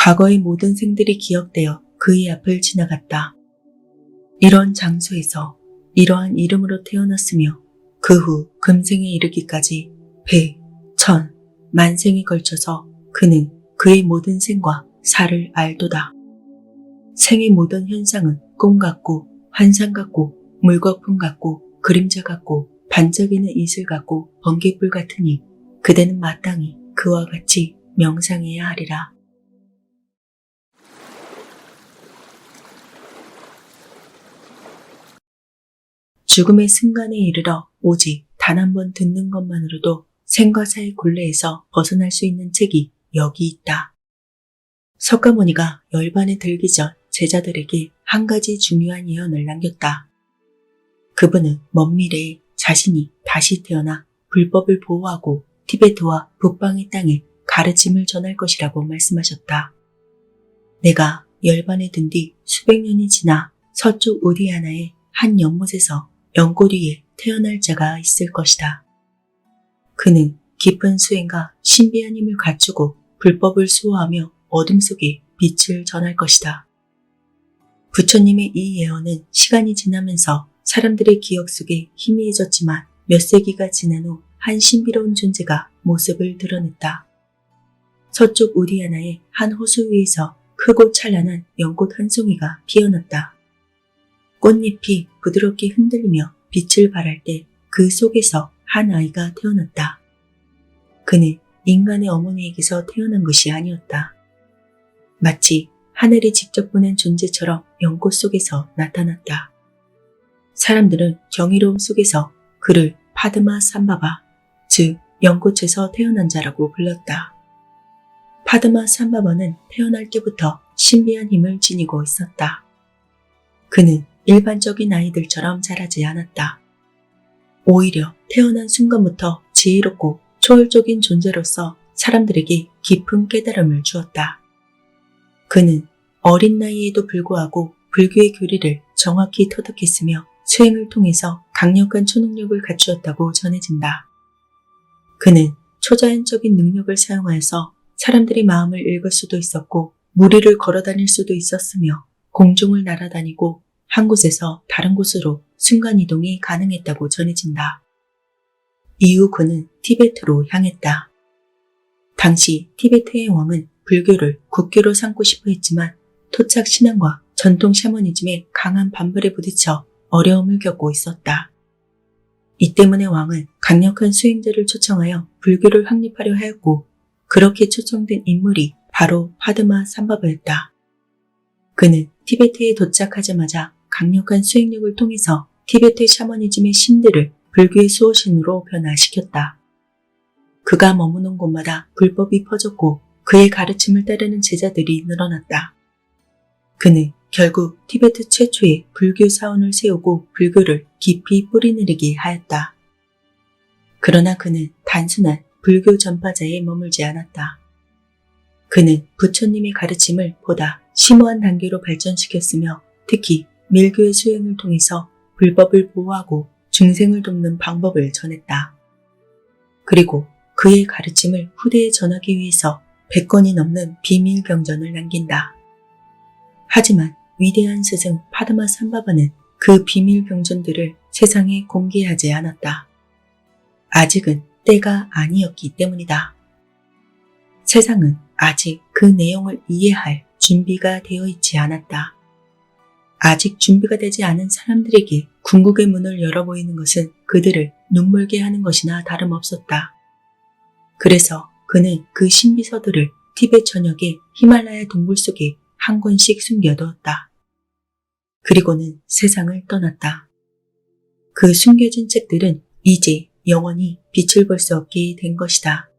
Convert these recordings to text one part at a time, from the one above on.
과거의 모든 생들이 기억되어 그의 앞을 지나갔다. 이런 장소에서 이러한 이름으로 태어났으며 그 후 금생에 이르기까지 백, 천, 만생에 걸쳐서 그는 그의 모든 생과 사를 알도다. 생의 모든 현상은 꿈 같고 환상 같고 물거품 같고 그림자 같고 반짝이는 이슬 같고 번개불 같으니 그대는 마땅히 그와 같이 명상해야 하리라. 죽음의 순간에 이르러 오직 단 한 번 듣는 것만으로도 생과 사의 굴레에서 벗어날 수 있는 책이 여기 있다. 석가모니가 열반에 들기 전 제자들에게 한 가지 중요한 예언을 남겼다. 그분은 먼 미래에 자신이 다시 태어나 불법을 보호하고 티베트와 북방의 땅에 가르침을 전할 것이라고 말씀하셨다. 내가 열반에 든 뒤 수백 년이 지나 서쪽 우디아나의 한 연못에서 연꽃 위에 태어날 자가 있을 것이다. 그는 깊은 수행과 신비한 힘을 갖추고 불법을 수호하며 어둠 속에 빛을 전할 것이다. 부처님의 이 예언은 시간이 지나면서 사람들의 기억 속에 희미해졌지만 몇 세기가 지난 후 한 신비로운 존재가 모습을 드러냈다. 서쪽 우리아나의 한 호수 위에서 크고 찬란한 연꽃 한 송이가 피어났다. 꽃잎이 부드럽게 흔들리며 빛을 발할 때 그 속에서 한 아이가 태어났다. 그는 인간의 어머니에게서 태어난 것이 아니었다. 마치 하늘이 직접 보낸 존재처럼 연꽃 속에서 나타났다. 사람들은 경이로움 속에서 그를 파드마 삼바바, 즉 연꽃에서 태어난 자라고 불렀다. 파드마 삼바바는 태어날 때부터 신비한 힘을 지니고 있었다. 그는 일반적인 아이들처럼 자라지 않았다. 오히려 태어난 순간부터 지혜롭고 초월적인 존재로서 사람들에게 깊은 깨달음을 주었다. 그는 어린 나이에도 불구하고 불교의 교리를 정확히 터득했으며 수행을 통해서 강력한 초능력을 갖추었다고 전해진다. 그는 초자연적인 능력을 사용하여서 사람들의 마음을 읽을 수도 있었고 무리를 걸어다닐 수도 있었으며 공중을 날아다니고 한 곳에서 다른 곳으로 순간이동이 가능했다고 전해진다. 이후 그는 티베트로 향했다. 당시 티베트의 왕은 불교를 국교로 삼고 싶어 했지만 토착 신앙과 전통 샤머니즘의 강한 반발에 부딪혀 어려움을 겪고 있었다. 이 때문에 왕은 강력한 수행자를 초청하여 불교를 확립하려 하였고 그렇게 초청된 인물이 바로 파드마 삼바바였다. 그는 티베트에 도착하자마자 강력한 수행력을 통해서 티베트 샤머니즘의 신들을 불교의 수호신으로 변화시켰다. 그가 머무는 곳마다 불법이 퍼졌고 그의 가르침을 따르는 제자들이 늘어났다. 그는 결국 티베트 최초의 불교 사원을 세우고 불교를 깊이 뿌리내리게 하였다. 그러나 그는 단순한 불교 전파자에 머물지 않았다. 그는 부처님의 가르침을 보다 심오한 단계로 발전시켰으며 특히 밀교의 수행을 통해서 불법을 보호하고 중생을 돕는 방법을 전했다. 그리고 그의 가르침을 후대에 전하기 위해서 100권이 넘는 비밀 경전을 남긴다. 하지만 위대한 스승 파드마 삼바바는 그 비밀 경전들을 세상에 공개하지 않았다. 아직은 때가 아니었기 때문이다. 세상은 아직 그 내용을 이해할 준비가 되어 있지 않았다. 아직 준비가 되지 않은 사람들에게 궁극의 문을 열어보이는 것은 그들을 눈물게 하는 것이나 다름없었다. 그래서 그는 그 신비서들을 티베트 전역의 히말라야 동굴 속에 한 권씩 숨겨두었다. 그리고는 세상을 떠났다. 그 숨겨진 책들은 이제 영원히 빛을 볼 수 없게 된 것이다.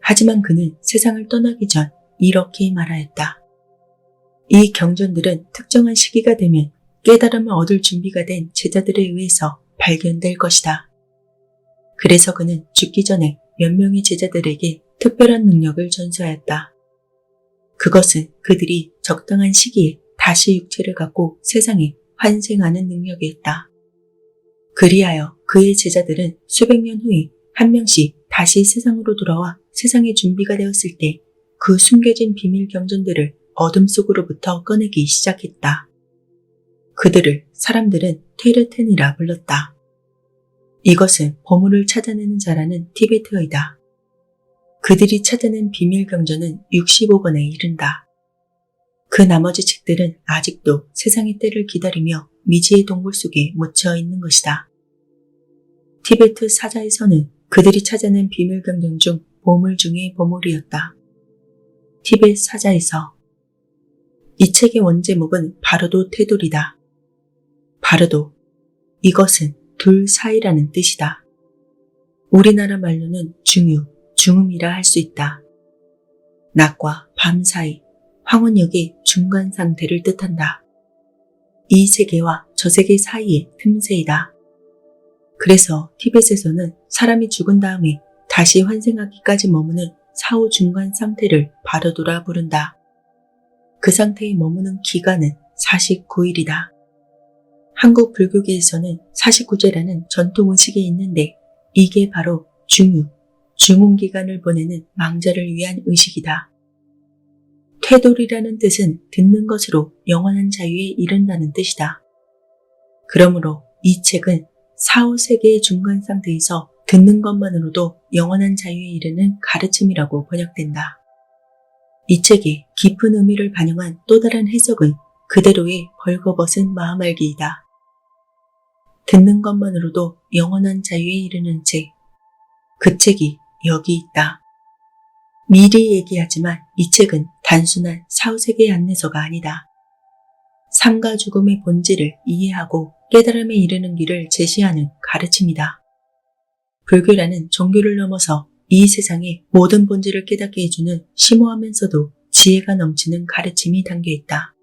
하지만 그는 세상을 떠나기 전 이렇게 말하였다. 이 경전들은 특정한 시기가 되면 깨달음을 얻을 준비가 된 제자들에 의해서 발견될 것이다. 그래서 그는 죽기 전에 몇 명의 제자들에게 특별한 능력을 전수하였다. 그것은 그들이 적당한 시기에 다시 육체를 갖고 세상에 환생하는 능력이었다. 그리하여 그의 제자들은 수백 년 후에 한 명씩 다시 세상으로 돌아와 세상의 준비가 되었을 때 그 숨겨진 비밀 경전들을 어둠 속으로부터 꺼내기 시작했다. 그들을 사람들은 테르텐이라 불렀다. 이것은 보물을 찾아내는 자라는 티베트어이다. 그들이 찾아낸 비밀 경전은 65권에 이른다. 그 나머지 책들은 아직도 세상의 때를 기다리며 미지의 동굴 속에 묻혀 있는 것이다. 티베트 사자에서는 그들이 찾아낸 비밀 경전 중 보물 중의 보물이었다. 티베트 사자에서 이 책의 원제목은 바로도 테돌이다. 바로도, 이것은 둘 사이라는 뜻이다. 우리나라 말로는 중유, 중음이라 할 수 있다. 낮과 밤 사이, 황혼역의 중간 상태를 뜻한다. 이 세계와 저 세계 사이의 틈새이다. 그래서 티벳에서는 사람이 죽은 다음에 다시 환생하기까지 머무는 사후 중간 상태를 바로도라 부른다. 그 상태에 머무는 기간은 49일이다. 한국 불교계에서는 49제라는 전통 의식이 있는데 이게 바로 중유, 중운기간을 보내는 망자를 위한 의식이다. 퇴돌이라는 뜻은 듣는 것으로 영원한 자유에 이른다는 뜻이다. 그러므로 이 책은 사후 세계의 중간 상태에서 듣는 것만으로도 영원한 자유에 이르는 가르침이라고 번역된다. 이 책의 깊은 의미를 반영한 또 다른 해석은 그대로의 벌거벗은 마음알기이다. 듣는 것만으로도 영원한 자유에 이르는 책. 그 책이 여기 있다. 미리 얘기하지만 이 책은 단순한 사후세계의 안내서가 아니다. 삶과 죽음의 본질을 이해하고 깨달음에 이르는 길을 제시하는 가르침이다. 불교라는 종교를 넘어서 이 세상의 모든 본질을 깨닫게 해주는 심오하면서도 지혜가 넘치는 가르침이 담겨있다.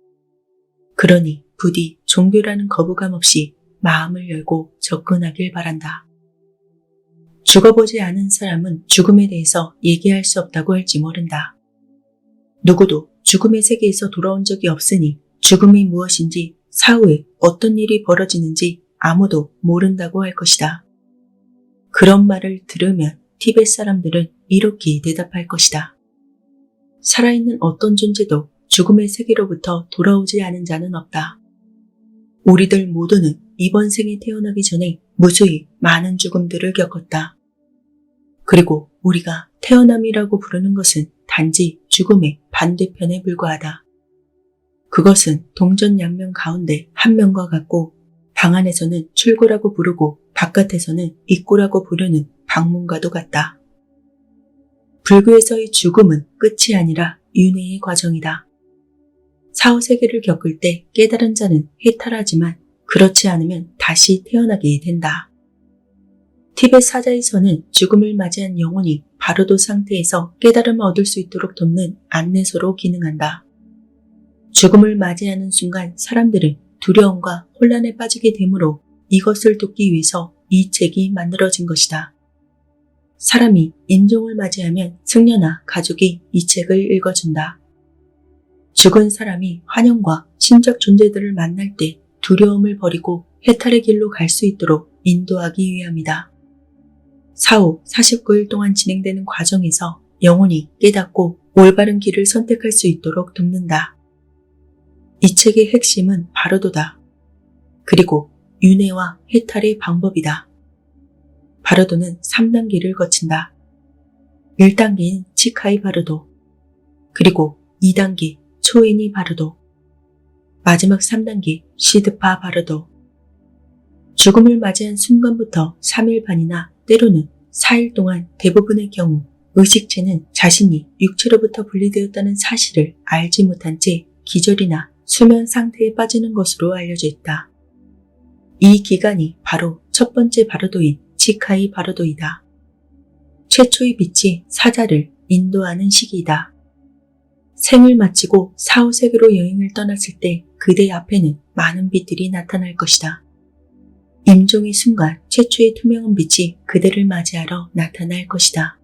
그러니 부디 종교라는 거부감 없이 마음을 열고 접근하길 바란다. 죽어보지 않은 사람은 죽음에 대해서 얘기할 수 없다고 할지 모른다. 누구도 죽음의 세계에서 돌아온 적이 없으니 죽음이 무엇인지 사후에 어떤 일이 벌어지는지 아무도 모른다고 할 것이다. 그런 말을 들으면 티벳 사람들은 이렇게 대답할 것이다. 살아있는 어떤 존재도 죽음의 세계로부터 돌아오지 않은 자는 없다. 우리들 모두는 이번 생에 태어나기 전에 무수히 많은 죽음들을 겪었다. 그리고 우리가 태어남이라고 부르는 것은 단지 죽음의 반대편에 불과하다. 그것은 동전 양면 가운데 한 면과 같고 방 안에서는 출구라고 부르고 바깥에서는 입구라고 부르는 방문과도 같다. 불교에서의 죽음은 끝이 아니라 윤회의 과정이다. 사후세계를 겪을 때 깨달은 자는 해탈하지만 그렇지 않으면 다시 태어나게 된다. 티벳 사자에서는 죽음을 맞이한 영혼이 바로도 상태에서 깨달음을 얻을 수 있도록 돕는 안내서로 기능한다. 죽음을 맞이하는 순간 사람들은 두려움과 혼란에 빠지게 되므로 이것을 돕기 위해서 이 책이 만들어진 것이다. 사람이 임종을 맞이하면 승려나 가족이 이 책을 읽어준다. 죽은 사람이 환영과 신적 존재들을 만날 때 두려움을 버리고 해탈의 길로 갈 수 있도록 인도하기 위함이다. 사후 49일 동안 진행되는 과정에서 영혼이 깨닫고 올바른 길을 선택할 수 있도록 돕는다. 이 책의 핵심은 바로도다. 그리고 윤회와 해탈의 방법이다. 바로도는 3단계를 거친다. 1단계인 치카이 바로도, 그리고 2단계 초인이 바로도, 마지막 3단계 시드파 바로도. 죽음을 맞이한 순간부터 3일 반이나 때로는 4일 동안 대부분의 경우 의식체는 자신이 육체로부터 분리되었다는 사실을 알지 못한 채 기절이나 수면 상태에 빠지는 것으로 알려져 있다. 이 기간이 바로 첫 번째 바로도인 치카이 바로도이다. 최초의 빛이 사자를 인도하는 시기이다. 생을 마치고 사후세계로 여행을 떠났을 때 그대 앞에는 많은 빛들이 나타날 것이다. 임종의 순간 최초의 투명한 빛이 그대를 맞이하러 나타날 것이다.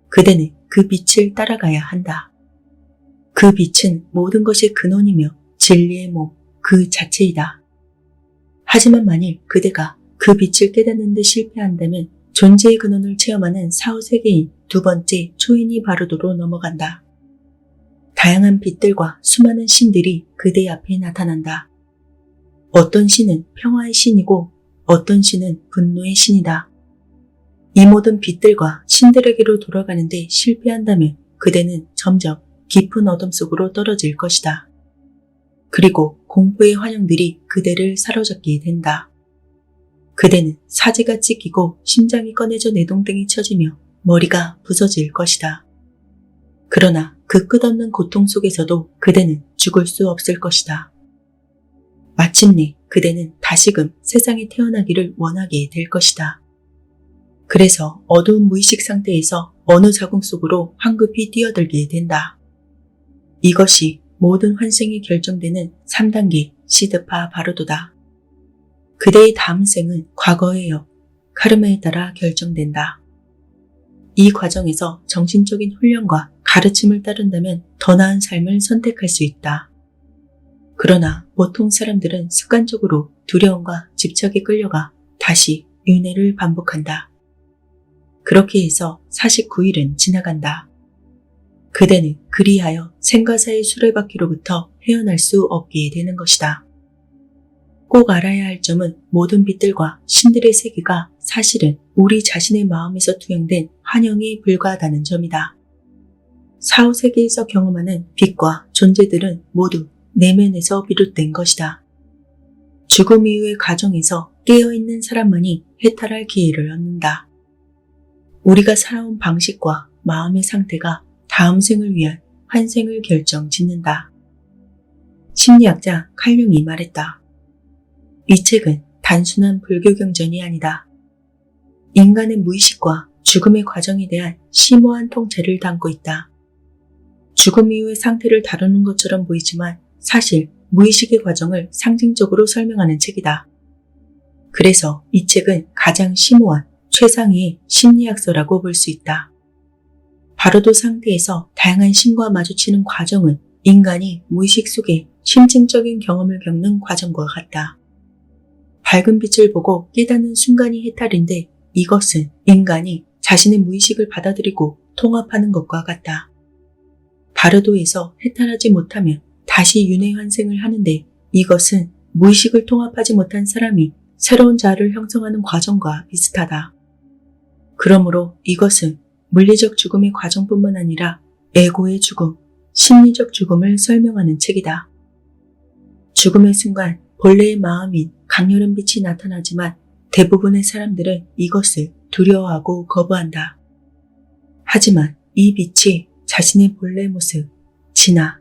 그대는 그 빛을 따라가야 한다. 그 빛은 모든 것의 근원이며 진리의 몸 그 자체이다. 하지만 만일 그대가 그 빛을 깨닫는 데 실패한다면 존재의 근원을 체험하는 사후세계인 두 번째 초인이 바로도로 넘어간다. 다양한 빛들과 수많은 신들이 그대 앞에 나타난다. 어떤 신은 평화의 신이고 어떤 신은 분노의 신이다. 이 모든 빛들과 신들에게로 돌아가는데 실패한다면 그대는 점점 깊은 어둠 속으로 떨어질 것이다. 그리고 공포의 환영들이 그대를 사로잡게 된다. 그대는 사지가 찢기고 심장이 꺼내져 내동댕이 쳐지며 머리가 부서질 것이다. 그러나 그 끝없는 고통 속에서도 그대는 죽을 수 없을 것이다. 마침내 그대는 다시금 세상에 태어나기를 원하게 될 것이다. 그래서 어두운 무의식 상태에서 어느 자궁 속으로 황급히 뛰어들게 된다. 이것이 모든 환생이 결정되는 3단계 시드파 바로도다. 그대의 다음 생은 과거의 역, 카르마에 따라 결정된다. 이 과정에서 정신적인 훈련과 가르침을 따른다면 더 나은 삶을 선택할 수 있다. 그러나 보통 사람들은 습관적으로 두려움과 집착에 끌려가 다시 윤회를 반복한다. 그렇게 해서 49일은 지나간다. 그대는 그리하여 생과사의 수레바퀴로부터 헤어날 수 없게 되는 것이다. 꼭 알아야 할 점은 모든 빛들과 신들의 세계가 사실은 우리 자신의 마음에서 투영된 환영에 불과하다는 점이다. 사후세계에서 경험하는 빛과 존재들은 모두 내면에서 비롯된 것이다. 죽음 이후의 과정에서 깨어있는 사람만이 해탈할 기회를 얻는다. 우리가 살아온 방식과 마음의 상태가 다음 생을 위한 환생을 결정짓는다. 심리학자 칼융이 말했다. 이 책은 단순한 불교 경전이 아니다. 인간의 무의식과 죽음의 과정에 대한 심오한 통찰을 담고 있다. 죽음 이후의 상태를 다루는 것처럼 보이지만 사실 무의식의 과정을 상징적으로 설명하는 책이다. 그래서 이 책은 가장 심오한 최상위의 심리학서라고 볼 수 있다. 바로도 상태에서 다양한 신과 마주치는 과정은 인간이 무의식 속에 심층적인 경험을 겪는 과정과 같다. 밝은 빛을 보고 깨닫는 순간이 해탈인데 이것은 인간이 자신의 무의식을 받아들이고 통합하는 것과 같다. 바르도에서 해탈하지 못하면 다시 윤회 환생을 하는데 이것은 무의식을 통합하지 못한 사람이 새로운 자아를 형성하는 과정과 비슷하다. 그러므로 이것은 물리적 죽음의 과정뿐만 아니라 에고의 죽음, 심리적 죽음을 설명하는 책이다. 죽음의 순간 본래의 마음인 강렬한 빛이 나타나지만 대부분의 사람들은 이것을 두려워하고 거부한다. 하지만 이 빛이 자신의 본래 모습, 진화,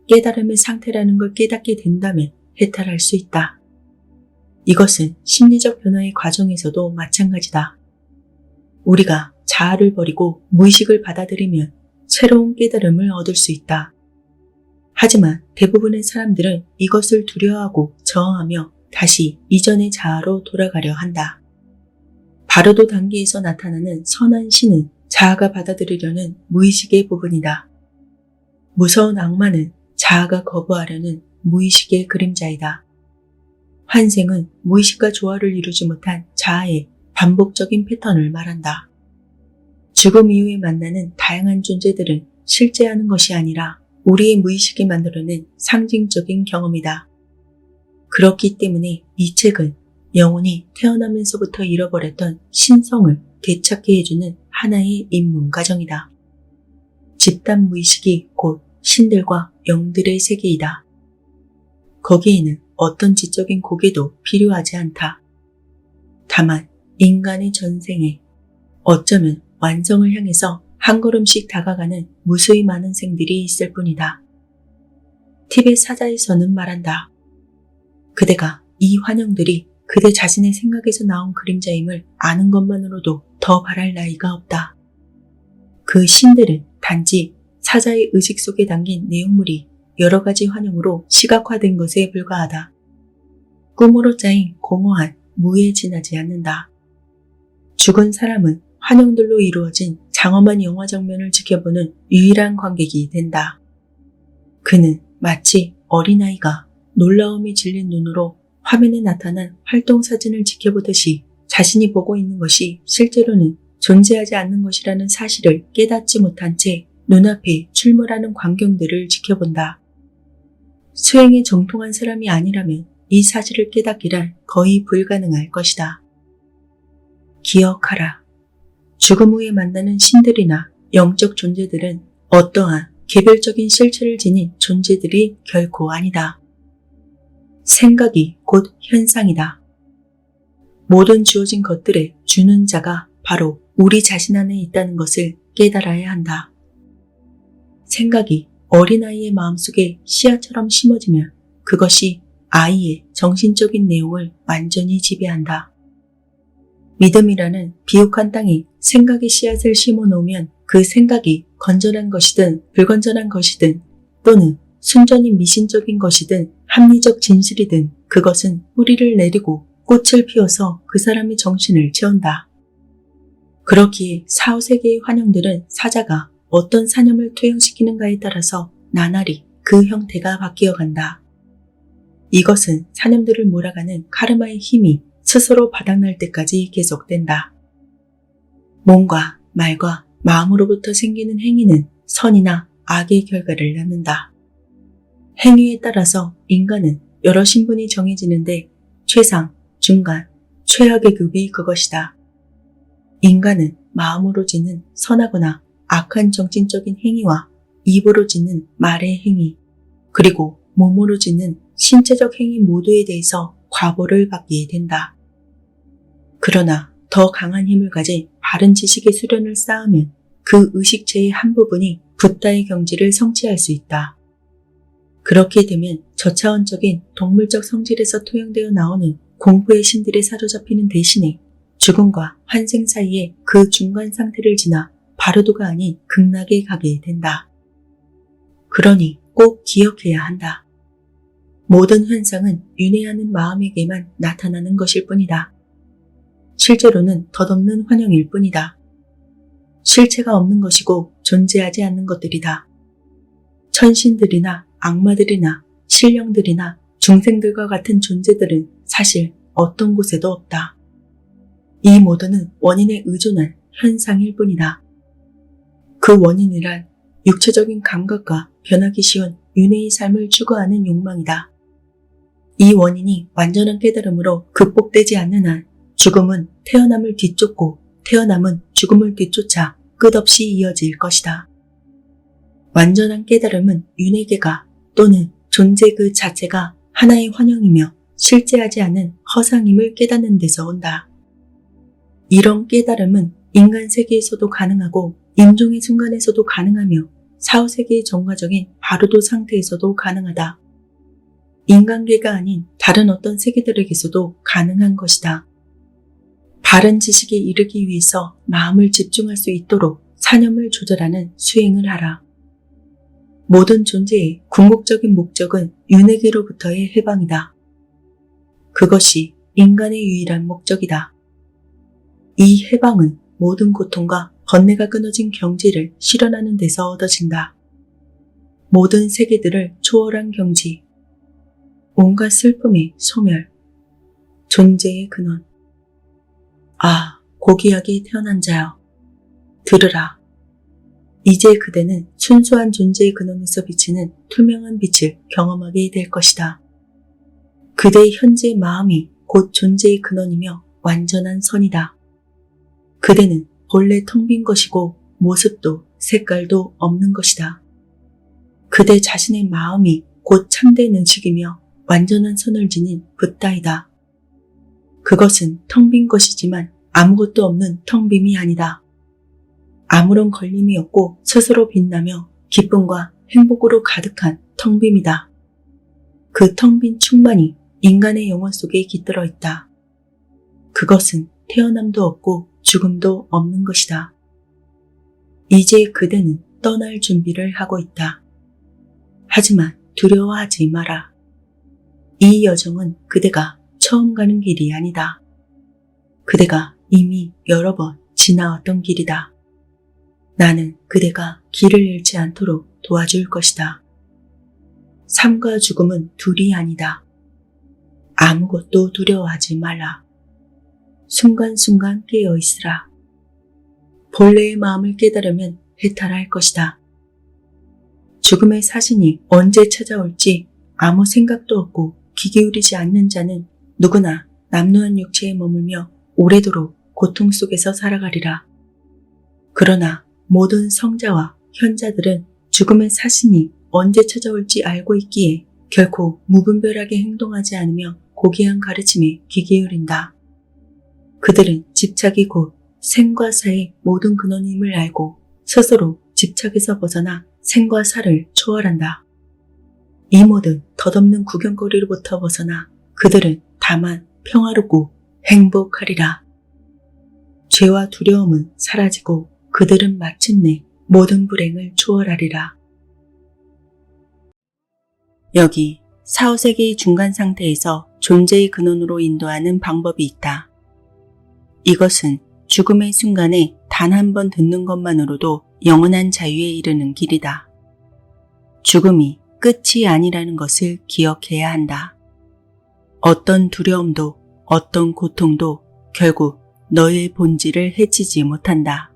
깨달음의 상태라는 걸 깨닫게 된다면 해탈할 수 있다. 이것은 심리적 변화의 과정에서도 마찬가지다. 우리가 자아를 버리고 무의식을 받아들이면 새로운 깨달음을 얻을 수 있다. 하지만 대부분의 사람들은 이것을 두려워하고 저항하며 다시 이전의 자아로 돌아가려 한다. 바로도 단계에서 나타나는 선한 신은 자아가 받아들이려는 무의식의 부분이다. 무서운 악마는 자아가 거부하려는 무의식의 그림자이다. 환생은 무의식과 조화를 이루지 못한 자아의 반복적인 패턴을 말한다. 죽음 이후에 만나는 다양한 존재들은 실제하는 것이 아니라 우리의 무의식이 만들어낸 상징적인 경험이다. 그렇기 때문에 이 책은 영혼이 태어나면서부터 잃어버렸던 신성을 되찾게 해주는 하나의 입문 과정이다. 집단 무의식이 곧 신들과 영들의 세계이다. 거기에는 어떤 지적인 고개도 필요하지 않다. 다만 인간의 전생에 어쩌면 완성을 향해서 한 걸음씩 다가가는 무수히 많은 생들이 있을 뿐이다. 티벳 사자에서는 말한다. 그대가 이 환영들이 그대 자신의 생각에서 나온 그림자임을 아는 것만으로도 더 바랄 나위가 없다. 그 신들은 단지 사자의 의식 속에 담긴 내용물이 여러 가지 환영으로 시각화된 것에 불과하다. 꿈으로 짜인 공허한 무에 지나지 않는다. 죽은 사람은 환영들로 이루어진 장엄한 영화 장면을 지켜보는 유일한 관객이 된다. 그는 마치 어린아이가 놀라움에 질린 눈으로 화면에 나타난 활동 사진을 지켜보듯이 자신이 보고 있는 것이 실제로는 존재하지 않는 것이라는 사실을 깨닫지 못한 채 눈앞에 출몰하는 광경들을 지켜본다. 수행에 정통한 사람이 아니라면 이 사실을 깨닫기란 거의 불가능할 것이다. 기억하라. 죽음 후에 만나는 신들이나 영적 존재들은 어떠한 개별적인 실체를 지닌 존재들이 결코 아니다. 생각이 곧 현상이다. 모든 주어진 것들의 주는 자가 바로 우리 자신 안에 있다는 것을 깨달아야 한다. 생각이 어린아이의 마음속에 씨앗처럼 심어지면 그것이 아이의 정신적인 내용을 완전히 지배한다. 믿음이라는 비옥한 땅에 생각의 씨앗을 심어놓으면 그 생각이 건전한 것이든 불건전한 것이든 또는 순전히 미신적인 것이든 합리적 진실이든 그것은 뿌리를 내리고 꽃을 피워서 그 사람의 정신을 채운다. 그렇기에 4, 5세계의 환영들은 사자가 어떤 사념을 투영시키는가에 따라서 나날이 그 형태가 바뀌어간다. 이것은 사념들을 몰아가는 카르마의 힘이 스스로 바닥날 때까지 계속된다. 몸과 말과 마음으로부터 생기는 행위는 선이나 악의 결과를 낳는다. 행위에 따라서 인간은 여러 신분이 정해지는데 최상, 중간, 최악의 급이 그것이다. 인간은 마음으로 짓는 선하거나 악한 정신적인 행위와 입으로 짓는 말의 행위, 그리고 몸으로 짓는 신체적 행위 모두에 대해서 과보를 받게 된다. 그러나 더 강한 힘을 가진 바른 지식의 수련을 쌓으면 그 의식체의 한 부분이 붓다의 경지를 성취할 수 있다. 그렇게 되면 저차원적인 동물적 성질에서 토양되어 나오는 공포의 신들에 사로잡히는 대신에 죽음과 환생 사이에 그 중간 상태를 지나 바로도가 아닌 극락에 가게 된다. 그러니 꼭 기억해야 한다. 모든 현상은 윤회하는 마음에게만 나타나는 것일 뿐이다. 실제로는 덧없는 환영일 뿐이다. 실체가 없는 것이고 존재하지 않는 것들이다. 천신들이나 악마들이나 신령들이나 중생들과 같은 존재들은 사실 어떤 곳에도 없다. 이 모두는 원인에 의존한 현상일 뿐이다. 그 원인이란 육체적인 감각과 변하기 쉬운 윤회의 삶을 추구하는 욕망이다. 이 원인이 완전한 깨달음으로 극복되지 않는 한 죽음은 태어남을 뒤쫓고 태어남은 죽음을 뒤쫓아 끝없이 이어질 것이다. 완전한 깨달음은 윤회계가 또는 존재 그 자체가 하나의 환영이며 실제하지 않은 허상임을 깨닫는 데서 온다. 이런 깨달음은 인간 세계에서도 가능하고 임종의 순간에서도 가능하며 사후세계의 정과적인 바로도 상태에서도 가능하다. 인간계가 아닌 다른 어떤 세계들에게서도 가능한 것이다. 바른 지식에 이르기 위해서 마음을 집중할 수 있도록 사념을 조절하는 수행을 하라. 모든 존재의 궁극적인 목적은 윤회계로부터의 해방이다. 그것이 인간의 유일한 목적이다. 이 해방은 모든 고통과 번뇌가 끊어진 경지를 실현하는 데서 얻어진다. 모든 세계들을 초월한 경지, 온갖 슬픔의 소멸, 존재의 근원. 아, 고귀하게 태어난 자여, 들으라. 이제 그대는 순수한 존재의 근원에서 비치는 투명한 빛을 경험하게 될 것이다. 그대의 현재 마음이 곧 존재의 근원이며 완전한 선이다. 그대는 본래 텅 빈 것이고 모습도 색깔도 없는 것이다. 그대 자신의 마음이 곧 참된 의식이며 완전한 선을 지닌 붓다이다. 그것은 텅 빈 것이지만 아무것도 없는 텅 빔이 아니다. 아무런 걸림이 없고 스스로 빛나며 기쁨과 행복으로 가득한 텅 빔이다. 그 텅 빈 충만이 인간의 영혼 속에 깃들어 있다. 그것은 태어남도 없고 죽음도 없는 것이다. 이제 그대는 떠날 준비를 하고 있다. 하지만 두려워하지 마라. 이 여정은 그대가 처음 가는 길이 아니다. 그대가 이미 여러 번 지나왔던 길이다. 나는 그대가 길을 잃지 않도록 도와줄 것이다. 삶과 죽음은 둘이 아니다. 아무것도 두려워하지 말라. 순간순간 깨어 있으라. 본래의 마음을 깨달으면 해탈할 것이다. 죽음의 사신이 언제 찾아올지 아무 생각도 없고 귀 기울이지 않는 자는 누구나 남루한 육체에 머물며 오래도록 고통 속에서 살아가리라. 그러나 모든 성자와 현자들은 죽음의 사신이 언제 찾아올지 알고 있기에 결코 무분별하게 행동하지 않으며 고귀한 가르침에 귀 기울인다. 그들은 집착이 곧 생과 사의 모든 근원임을 알고 스스로 집착에서 벗어나 생과 사를 초월한다. 이 모든 덧없는 구경거리로부터 벗어나 그들은 다만 평화롭고 행복하리라. 죄와 두려움은 사라지고 그들은 마침내 모든 불행을 초월하리라. 여기 4, 5세기의 중간 상태에서 존재의 근원으로 인도하는 방법이 있다. 이것은 죽음의 순간에 단 한 번 듣는 것만으로도 영원한 자유에 이르는 길이다. 죽음이 끝이 아니라는 것을 기억해야 한다. 어떤 두려움도 어떤 고통도 결국 너의 본질을 해치지 못한다.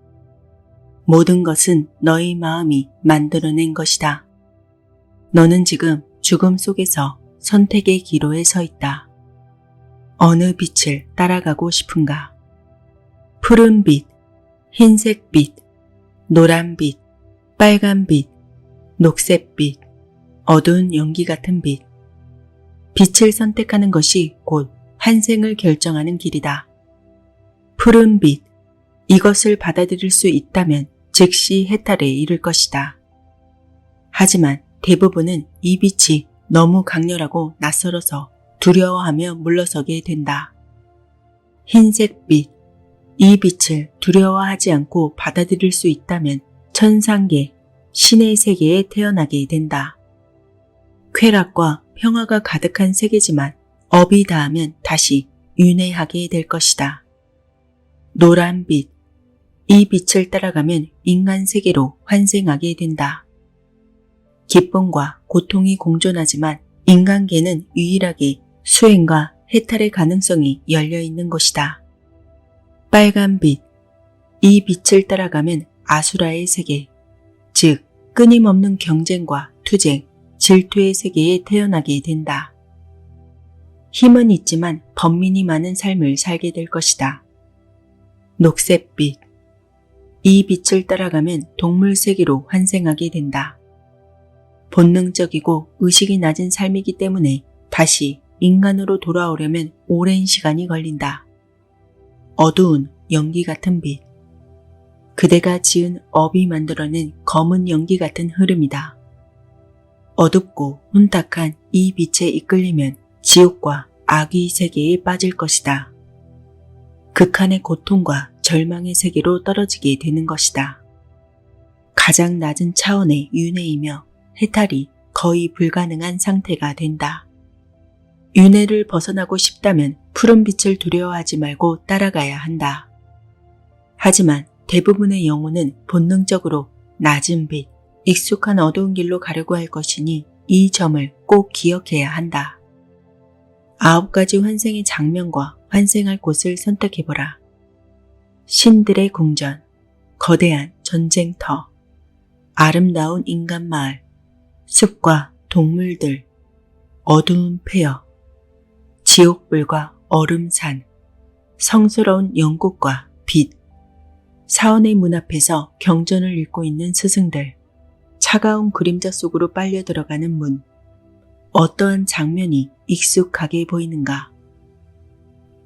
모든 것은 너의 마음이 만들어낸 것이다. 너는 지금 죽음 속에서 선택의 기로에 서 있다. 어느 빛을 따라가고 싶은가? 푸른 빛, 흰색 빛, 노란 빛, 빨간 빛, 녹색 빛, 어두운 연기 같은 빛. 빛을 선택하는 것이 곧 환생을 결정하는 길이다. 푸른 빛, 이것을 받아들일 수 있다면 즉시 해탈에 이를 것이다. 하지만 대부분은 이 빛이 너무 강렬하고 낯설어서 두려워하며 물러서게 된다. 흰색 빛, 이 빛을 두려워하지 않고 받아들일 수 있다면 천상계, 신의 세계에 태어나게 된다. 쾌락과 평화가 가득한 세계지만 업이 닿으면 다시 윤회하게 될 것이다. 노란 빛, 이 빛을 따라가면 인간 세계로 환생하게 된다. 기쁨과 고통이 공존하지만 인간계는 유일하게 수행과 해탈의 가능성이 열려있는 곳이다. 빨간 빛, 이 빛을 따라가면 아수라의 세계, 즉 끊임없는 경쟁과 투쟁, 질투의 세계에 태어나게 된다. 힘은 있지만 번민이 많은 삶을 살게 될 것이다. 녹색 빛, 이 빛을 따라가면 동물 세계로 환생하게 된다. 본능적이고 의식이 낮은 삶이기 때문에 다시 인간으로 돌아오려면 오랜 시간이 걸린다. 어두운 연기 같은 빛, 그대가 지은 업이 만들어낸 검은 연기 같은 흐름이다. 어둡고 혼탁한 이 빛에 이끌리면 지옥과 악의 세계에 빠질 것이다. 극한의 고통과 절망의 세계로 떨어지게 되는 것이다. 가장 낮은 차원의 윤회이며 해탈이 거의 불가능한 상태가 된다. 윤회를 벗어나고 싶다면 푸른 빛을 두려워하지 말고 따라가야 한다. 하지만 대부분의 영혼은 본능적으로 낮은 빛, 익숙한 어두운 길로 가려고 할 것이니 이 점을 꼭 기억해야 한다. 9가지 환생의 장면과 환생할 곳을 선택해보라. 신들의 궁전, 거대한 전쟁터, 아름다운 인간 마을, 숲과 동물들, 어두운 폐허, 지옥불과 얼음산, 성스러운 영국과 빛, 사원의 문 앞에서 경전을 읽고 있는 스승들, 차가운 그림자 속으로 빨려 들어가는 문, 어떠한 장면이 익숙하게 보이는가?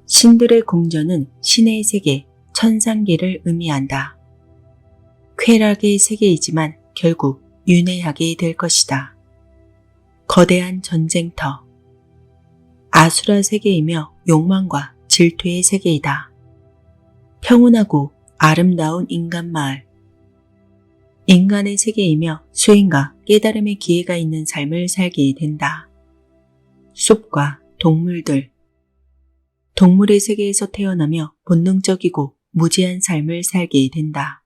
신들의 궁전은 신의 세계, 천상계를 의미한다. 쾌락의 세계이지만 결국 윤회하게 될 것이다. 거대한 전쟁터, 아수라 세계이며 욕망과 질투의 세계이다. 평온하고 아름다운 인간 마을, 인간의 세계이며 수행과 깨달음의 기회가 있는 삶을 살게 된다. 숲과 동물들, 동물의 세계에서 태어나며 본능적이고 무지한 삶을 살게 된다.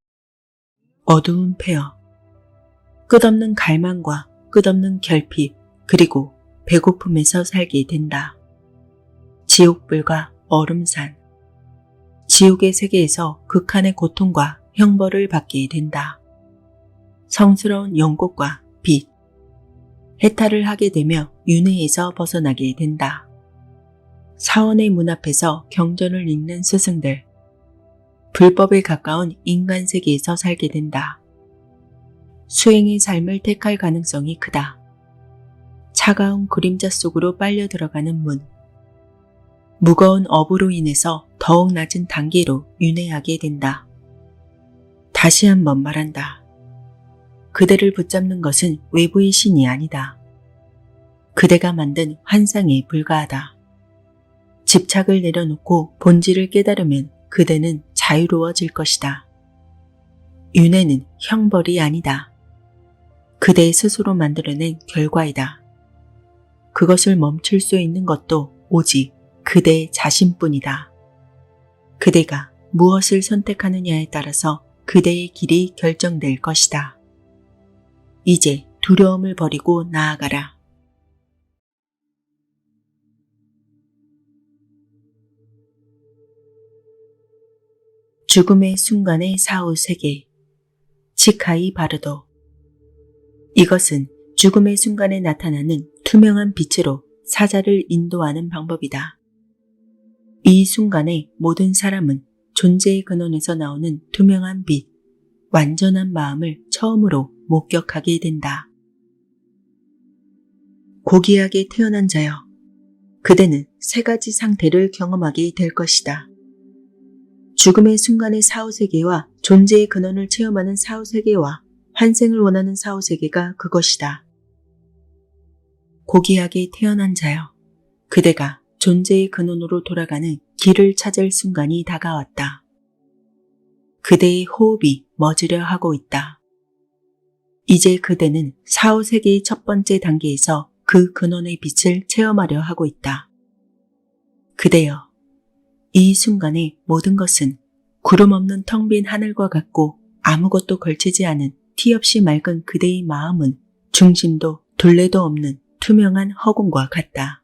어두운 폐허, 끝없는 갈망과 끝없는 결핍, 그리고 배고픔에서 살게 된다. 지옥불과 얼음산, 지옥의 세계에서 극한의 고통과 형벌을 받게 된다. 성스러운 영국과 빛, 해탈을 하게 되며 윤회에서 벗어나게 된다. 사원의 문 앞에서 경전을 읽는 스승들. 불법에 가까운 인간 세계에서 살게 된다. 수행의 삶을 택할 가능성이 크다. 차가운 그림자 속으로 빨려 들어가는 문. 무거운 업으로 인해서 더욱 낮은 단계로 윤회하게 된다. 다시 한번 말한다. 그대를 붙잡는 것은 외부의 신이 아니다. 그대가 만든 환상에 불과하다. 집착을 내려놓고 본질을 깨달으면 그대는 자유로워질 것이다. 윤회는 형벌이 아니다. 그대 스스로 만들어낸 결과이다. 그것을 멈출 수 있는 것도 오직 그대 자신뿐이다. 그대가 무엇을 선택하느냐에 따라서 그대의 길이 결정될 것이다. 이제 두려움을 버리고 나아가라. 죽음의 순간의 사후세계. 치카이 바르도. 이것은 죽음의 순간에 나타나는 투명한 빛으로 사자를 인도하는 방법이다. 이 순간에 모든 사람은 존재의 근원에서 나오는 투명한 빛, 완전한 마음을 처음으로 목격하게 된다. 고귀하게 태어난 자여, 그대는 세 가지 상태를 경험하게 될 것이다. 죽음의 순간의 사후세계와 존재의 근원을 체험하는 사후세계와 환생을 원하는 사후세계가 그것이다. 고귀하게 태어난 자여, 그대가 존재의 근원으로 돌아가는 길을 찾을 순간이 다가왔다. 그대의 호흡이 멎으려 하고 있다. 이제 그대는 사후세계의 첫 번째 단계에서 그 근원의 빛을 체험하려 하고 있다. 그대여, 이 순간의 모든 것은 구름 없는 텅 빈 하늘과 같고 아무것도 걸치지 않은 티 없이 맑은 그대의 마음은 중심도 둘레도 없는 투명한 허공과 같다.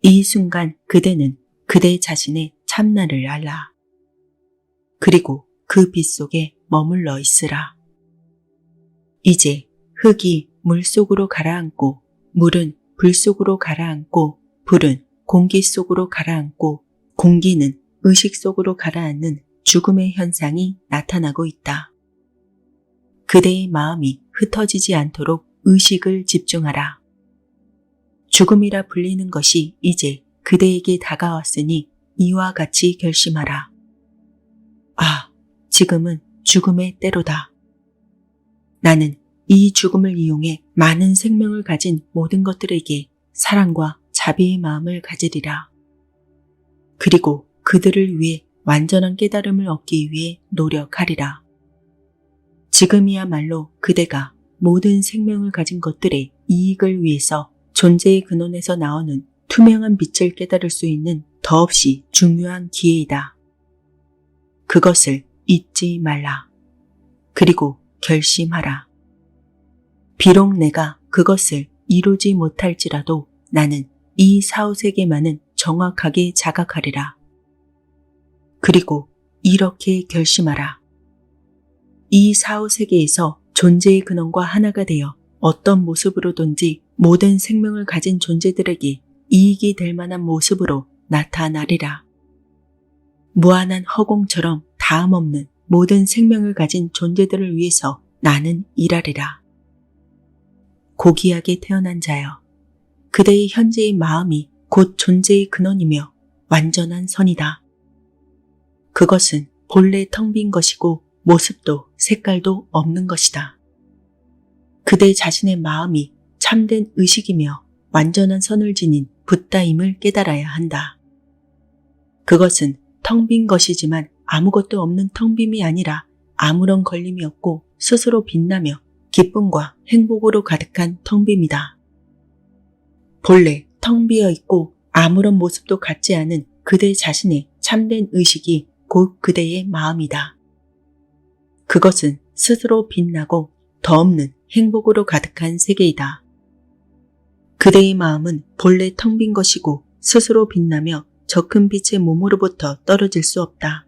이 순간 그대는 그대 자신의 참나를 알라. 그리고 그 빛 속에 머물러 있으라. 이제 흙이 물 속으로 가라앉고 물은 불 속으로 가라앉고 불은 공기 속으로 가라앉고 공기는 의식 속으로 가라앉는 죽음의 현상이 나타나고 있다. 그대의 마음이 흩어지지 않도록 의식을 집중하라. 죽음이라 불리는 것이 이제 그대에게 다가왔으니 이와 같이 결심하라. 아, 지금은 죽음의 때로다. 나는 이 죽음을 이용해 많은 생명을 가진 모든 것들에게 사랑과 자비의 마음을 가지리라. 그리고 그들을 위해 완전한 깨달음을 얻기 위해 노력하리라. 지금이야말로 그대가 모든 생명을 가진 것들의 이익을 위해서 존재의 근원에서 나오는 투명한 빛을 깨달을 수 있는 더없이 중요한 기회이다. 그것을 잊지 말라. 그리고 결심하라. 비록 내가 그것을 이루지 못할지라도 나는 이 사후세계만은 정확하게 자각하리라. 그리고 이렇게 결심하라. 이 사후세계에서 존재의 근원과 하나가 되어 어떤 모습으로든지 모든 생명을 가진 존재들에게 이익이 될 만한 모습으로 나타나리라. 무한한 허공처럼 다음없는 모든 생명을 가진 존재들을 위해서 나는 일하리라. 고귀하게 태어난 자여, 그대의 현재의 마음이 곧 존재의 근원이며 완전한 선이다. 그것은 본래 텅 빈 것이고 모습도 색깔도 없는 것이다. 그대 자신의 마음이 참된 의식이며 완전한 선을 지닌 붓다임을 깨달아야 한다. 그것은 텅 빈 것이지만 아무것도 없는 텅 빔이 아니라 아무런 걸림이 없고 스스로 빛나며 기쁨과 행복으로 가득한 텅 빔이다. 본래 텅 비어 있고 아무런 모습도 갖지 않은 그대 자신의 참된 의식이 곧 그대의 마음이다. 그것은 스스로 빛나고 더 없는 행복으로 가득한 세계이다. 그대의 마음은 본래 텅 빈 것이고 스스로 빛나며 저 큰 빛의 몸으로부터 떨어질 수 없다.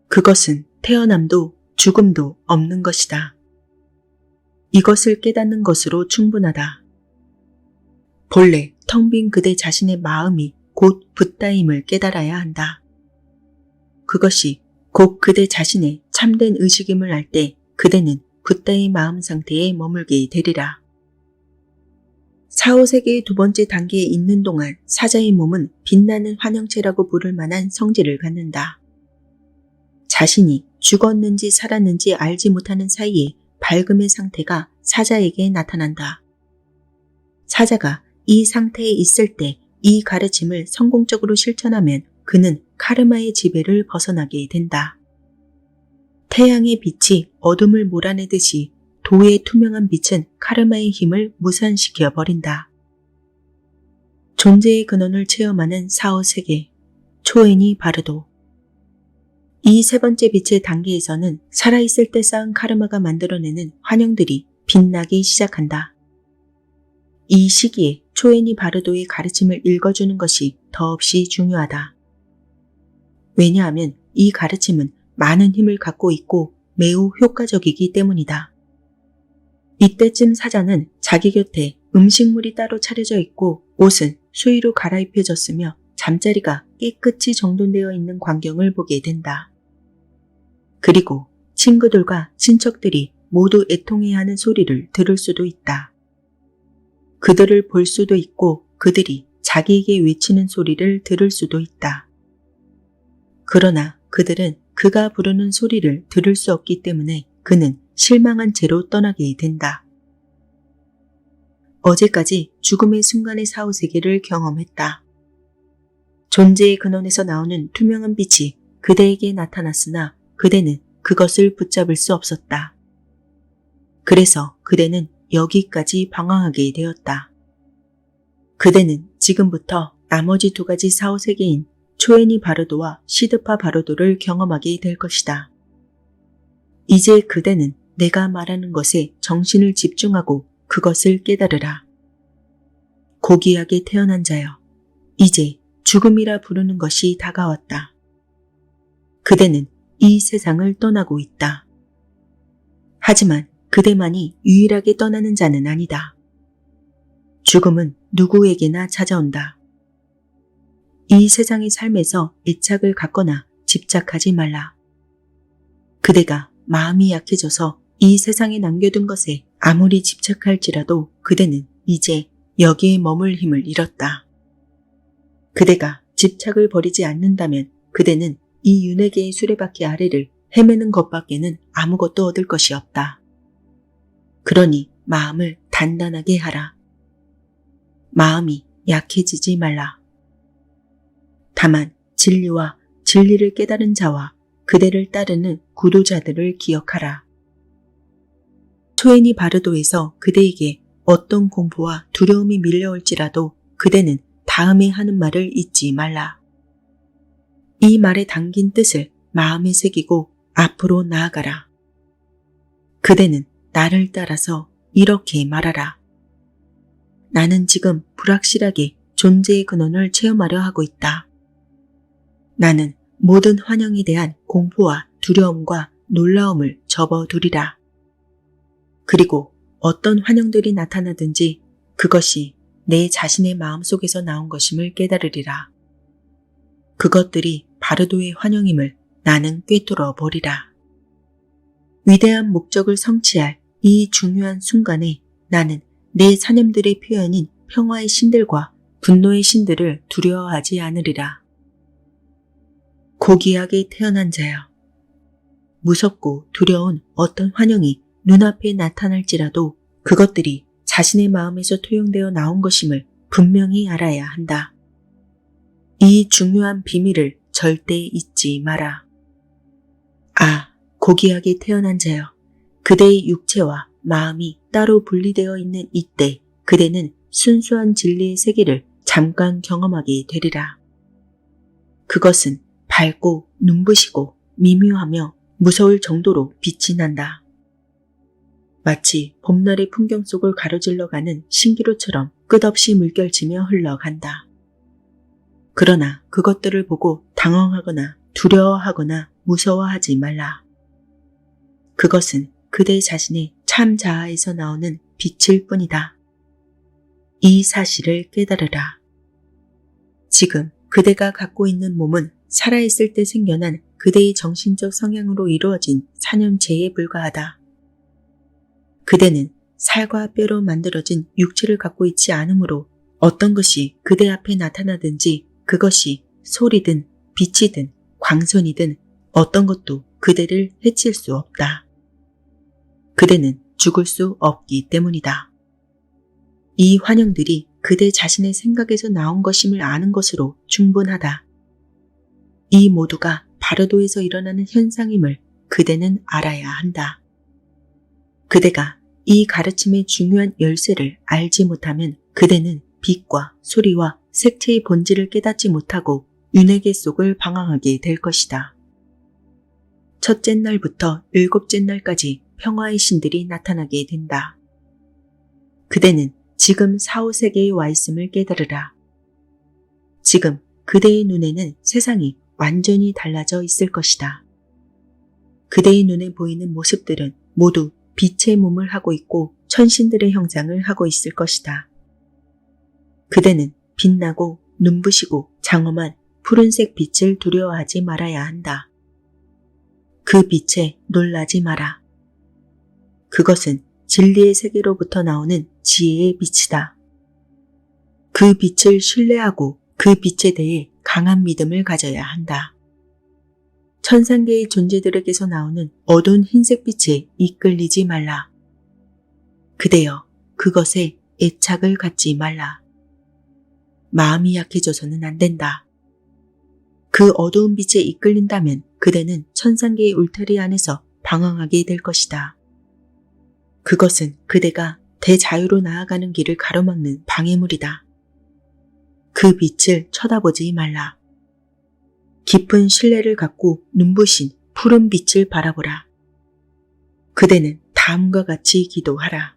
그것은 태어남도 죽음도 없는 것이다. 이것을 깨닫는 것으로 충분하다. 본래 텅 빈 그대 자신의 마음이 곧 붓다임을 깨달아야 한다. 그것이 곧 그대 자신의 참된 의식임을 알 때 그대는 붓다의 마음 상태에 머물게 되리라. 4, 5세계의 두 번째 단계에 있는 동안 사자의 몸은 빛나는 환영체라고 부를 만한 성질을 갖는다. 자신이 죽었는지 살았는지 알지 못하는 사이에 밝음의 상태가 사자에게 나타난다. 사자가 이 상태에 있을 때 이 가르침을 성공적으로 실천하면 그는 카르마의 지배를 벗어나게 된다. 태양의 빛이 어둠을 몰아내듯이 도의 투명한 빛은 카르마의 힘을 무산시켜 버린다. 존재의 근원을 체험하는 4, 5세계, 초엔이 바르도. 이 세 번째 빛의 단계에서는 살아있을 때 쌓은 카르마가 만들어내는 환영들이 빛나기 시작한다. 이 시기에 초엔이 바르도의 가르침을 읽어주는 것이 더없이 중요하다. 왜냐하면 이 가르침은 많은 힘을 갖고 있고 매우 효과적이기 때문이다. 이때쯤 사자는 자기 곁에 음식물이 따로 차려져 있고 옷은 수의로 갈아입혀졌으며 잠자리가 깨끗이 정돈되어 있는 광경을 보게 된다. 그리고 친구들과 친척들이 모두 애통해야 하는 소리를 들을 수도 있다. 그들을 볼 수도 있고 그들이 자기에게 외치는 소리를 들을 수도 있다. 그러나 그들은 그가 부르는 소리를 들을 수 없기 때문에 그는 실망한 채로 떠나게 된다. 어제까지 죽음의 순간의 4, 5세계를 경험했다. 존재의 근원에서 나오는 투명한 빛이 그대에게 나타났으나 그대는 그것을 붙잡을 수 없었다. 그래서 그대는 여기까지 방황하게 되었다. 그대는 지금부터 나머지 두 가지 4, 5세계인 초엔이 바르도와 시드파 바르도를 경험하게 될 것이다. 이제 그대는 내가 말하는 것에 정신을 집중하고 그것을 깨달으라. 고귀하게 태어난 자여, 이제 죽음이라 부르는 것이 다가왔다. 그대는 이 세상을 떠나고 있다. 하지만 그대만이 유일하게 떠나는 자는 아니다. 죽음은 누구에게나 찾아온다. 이 세상의 삶에서 애착을 갖거나 집착하지 말라. 그대가 마음이 약해져서 이 세상에 남겨둔 것에 아무리 집착할지라도 그대는 이제 여기에 머물 힘을 잃었다. 그대가 집착을 버리지 않는다면 그대는 이 윤회계의 수레바퀴 아래를 헤매는 것밖에는 아무것도 얻을 것이 없다. 그러니 마음을 단단하게 하라. 마음이 약해지지 말라. 다만 진리와 진리를 깨달은 자와 그대를 따르는 구도자들을 기억하라. 초엔이 바르도에서 그대에게 어떤 공포와 두려움이 밀려올지라도 그대는 다음에 하는 말을 잊지 말라. 이 말에 담긴 뜻을 마음에 새기고 앞으로 나아가라. 그대는 나를 따라서 이렇게 말하라. 나는 지금 불확실하게 존재의 근원을 체험하려 하고 있다. 나는 모든 환영에 대한 공포와 두려움과 놀라움을 접어두리라. 그리고 어떤 환영들이 나타나든지 그것이 내 자신의 마음속에서 나온 것임을 깨달으리라. 그것들이 바르도의 환영임을 나는 꿰뚫어 버리라. 위대한 목적을 성취할 이 중요한 순간에 나는 내 사념들의 표현인 평화의 신들과 분노의 신들을 두려워하지 않으리라. 고귀하게 태어난 자여, 무섭고 두려운 어떤 환영이 눈앞에 나타날지라도 그것들이 자신의 마음에서 토용되어 나온 것임을 분명히 알아야 한다. 이 중요한 비밀을 절대 잊지 마라. 아, 고귀하게 태어난 자여, 그대의 육체와 마음이 따로 분리되어 있는 이때 그대는 순수한 진리의 세계를 잠깐 경험하게 되리라. 그것은 밝고 눈부시고 미묘하며 무서울 정도로 빛이 난다. 마치 봄날의 풍경 속을 가로질러 가는 신기루처럼 끝없이 물결치며 흘러간다. 그러나 그것들을 보고 당황하거나 두려워하거나 무서워하지 말라. 그것은 그대 자신의 참자아에서 나오는 빛일 뿐이다. 이 사실을 깨달으라. 지금 그대가 갖고 있는 몸은 살아있을 때 생겨난 그대의 정신적 성향으로 이루어진 사념체에 불과하다. 그대는 살과 뼈로 만들어진 육체를 갖고 있지 않으므로 어떤 것이 그대 앞에 나타나든지 그것이 소리든 빛이든 광선이든 어떤 것도 그대를 해칠 수 없다. 그대는 죽을 수 없기 때문이다. 이 환영들이 그대 자신의 생각에서 나온 것임을 아는 것으로 충분하다. 이 모두가 바르도에서 일어나는 현상임을 그대는 알아야 한다. 그대가 이 가르침의 중요한 열쇠를 알지 못하면 그대는 빛과 소리와 색채의 본질을 깨닫지 못하고 윤회계 속을 방황하게 될 것이다. 첫째 날부터 일곱째 날까지 평화의 신들이 나타나게 된다. 그대는 지금 사후세계에 와 있음을 깨달으라. 지금 그대의 눈에는 세상이 완전히 달라져 있을 것이다. 그대의 눈에 보이는 모습들은 모두 빛의 몸을 하고 있고 천신들의 형상을 하고 있을 것이다. 그대는 빛나고 눈부시고 장엄한 푸른색 빛을 두려워하지 말아야 한다. 그 빛에 놀라지 마라. 그것은 진리의 세계로부터 나오는 지혜의 빛이다. 그 빛을 신뢰하고 그 빛에 대해 강한 믿음을 가져야 한다. 천상계의 존재들에게서 나오는 어두운 흰색 빛에 이끌리지 말라. 그대여, 그것에 애착을 갖지 말라. 마음이 약해져서는 안 된다. 그 어두운 빛에 이끌린다면 그대는 천상계의 울타리 안에서 방황하게 될 것이다. 그것은 그대가 대자유로 나아가는 길을 가로막는 방해물이다. 그 빛을 쳐다보지 말라. 깊은 신뢰를 갖고 눈부신 푸른 빛을 바라보라. 그대는 다음과 같이 기도하라.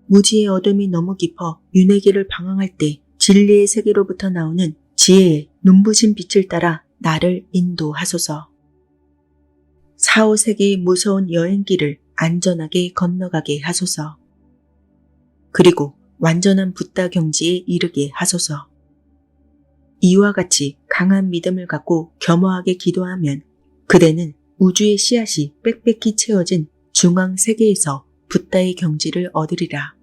무지의 어둠이 너무 깊어 윤회계를 방황할 때 진리의 세계로부터 나오는 지혜의 눈부신 빛을 따라 나를 인도하소서. 사후세계의 무서운 여행길을 안전하게 건너가게 하소서. 그리고 완전한 붓다 경지에 이르게 하소서. 이와 같이 강한 믿음을 갖고 겸허하게 기도하면 그대는 우주의 씨앗이 빽빽히 채워진 중앙세계에서 붓다의 경지를 얻으리라.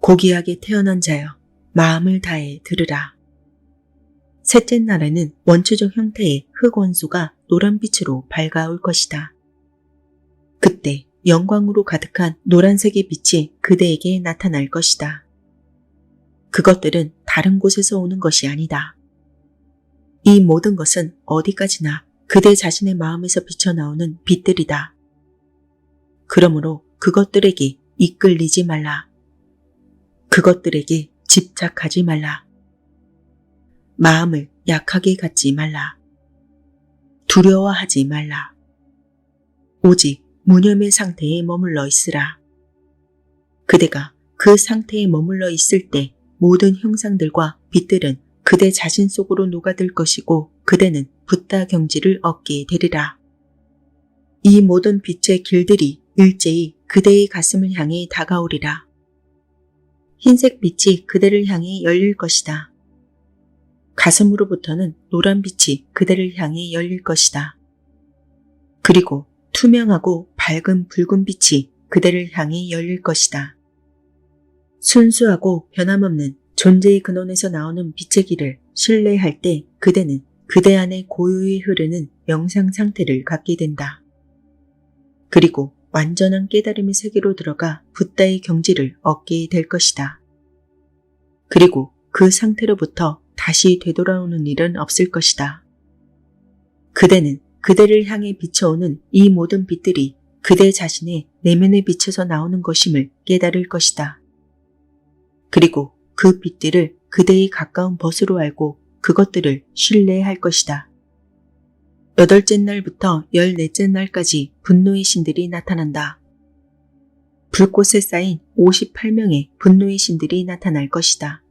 고귀하게 태어난 자여, 마음을 다해 들으라. 셋째 날에는 원초적 형태의 흑원소가 노란빛으로 밝아올 것이다. 그때 영광으로 가득한 노란색의 빛이 그대에게 나타날 것이다. 그것들은 다른 곳에서 오는 것이 아니다. 이 모든 것은 어디까지나 그대 자신의 마음에서 비쳐나오는 빛들이다. 그러므로 그것들에게 이끌리지 말라. 그것들에게 집착하지 말라. 마음을 약하게 갖지 말라. 두려워하지 말라. 오직 무념의 상태에 머물러 있으라. 그대가 그 상태에 머물러 있을 때 모든 형상들과 빛들은 그대 자신 속으로 녹아들 것이고 그대는 붓다 경지를 얻게 되리라. 이 모든 빛의 길들이 일제히 그대의 가슴을 향해 다가오리라. 흰색 빛이 그대를 향해 열릴 것이다. 가슴으로부터는 노란 빛이 그대를 향해 열릴 것이다. 그리고 투명하고 밝은 붉은 빛이 그대를 향해 열릴 것이다. 순수하고 변함없는 존재의 근원에서 나오는 빛의 길을 신뢰할 때 그대는 그대 안에 고요히 흐르는 명상 상태를 갖게 된다. 그리고 완전한 깨달음의 세계로 들어가 붓다의 경지를 얻게 될 것이다. 그리고 그 상태로부터 다시 되돌아오는 일은 없을 것이다. 그대는 그대를 향해 비춰오는 이 모든 빛들이 그대 자신의 내면에 비쳐서 나오는 것임을 깨달을 것이다. 그리고 그 빛들을 그대의 가까운 벗으로 알고 그것들을 신뢰할 것이다. 8째 날부터 14째 날까지 분노의 신들이 나타난다. 불꽃에 쌓인 58명의 분노의 신들이 나타날 것이다.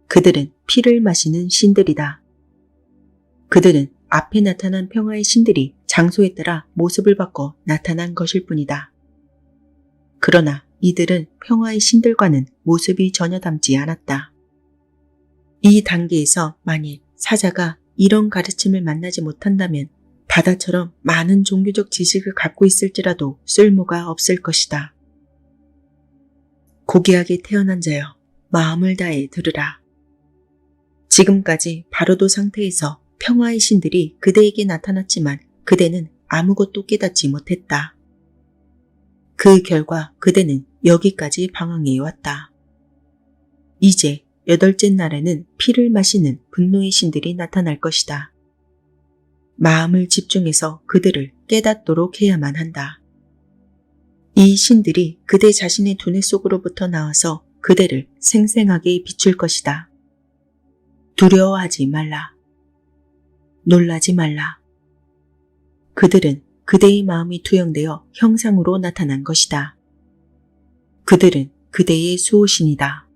그들은 피를 마시는 신들이다. 그들은 앞에 나타난 평화의 신들이 장소에 따라 모습을 바꿔 나타난 것일 뿐이다. 그러나 이들은 평화의 신들과는 모습이 전혀 닮지 않았다. 이 단계에서 만일 사자가 이런 가르침을 만나지 못한다면 바다처럼 많은 종교적 지식을 갖고 있을지라도 쓸모가 없을 것이다. 고귀하게 태어난 자여, 마음을 다해 들으라. 지금까지 바로도 상태에서 평화의 신들이 그대에게 나타났지만 그대는 아무것도 깨닫지 못했다. 그 결과 그대는 여기까지 방황해 왔다. 이제 8째 날에는 피를 마시는 분노의 신들이 나타날 것이다. 마음을 집중해서 그들을 깨닫도록 해야만 한다. 이 신들이 그대 자신의 두뇌 속으로부터 나와서 그대를 생생하게 비출 것이다. 두려워하지 말라. 놀라지 말라. 그들은 그대의 마음이 투영되어 형상으로 나타난 것이다. 그들은 그대의 수호신이다.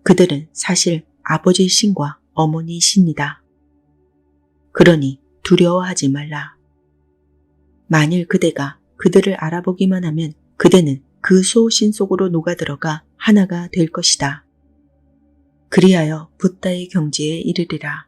그들은 사실 아버지 신과 어머니 신이다. 그러니 두려워하지 말라. 만일 그대가 그들을 알아보기만 하면 그대는 그 수호신 속으로 녹아들어가 하나가 될 것이다. 그리하여 붓다의 경지에 이르리라.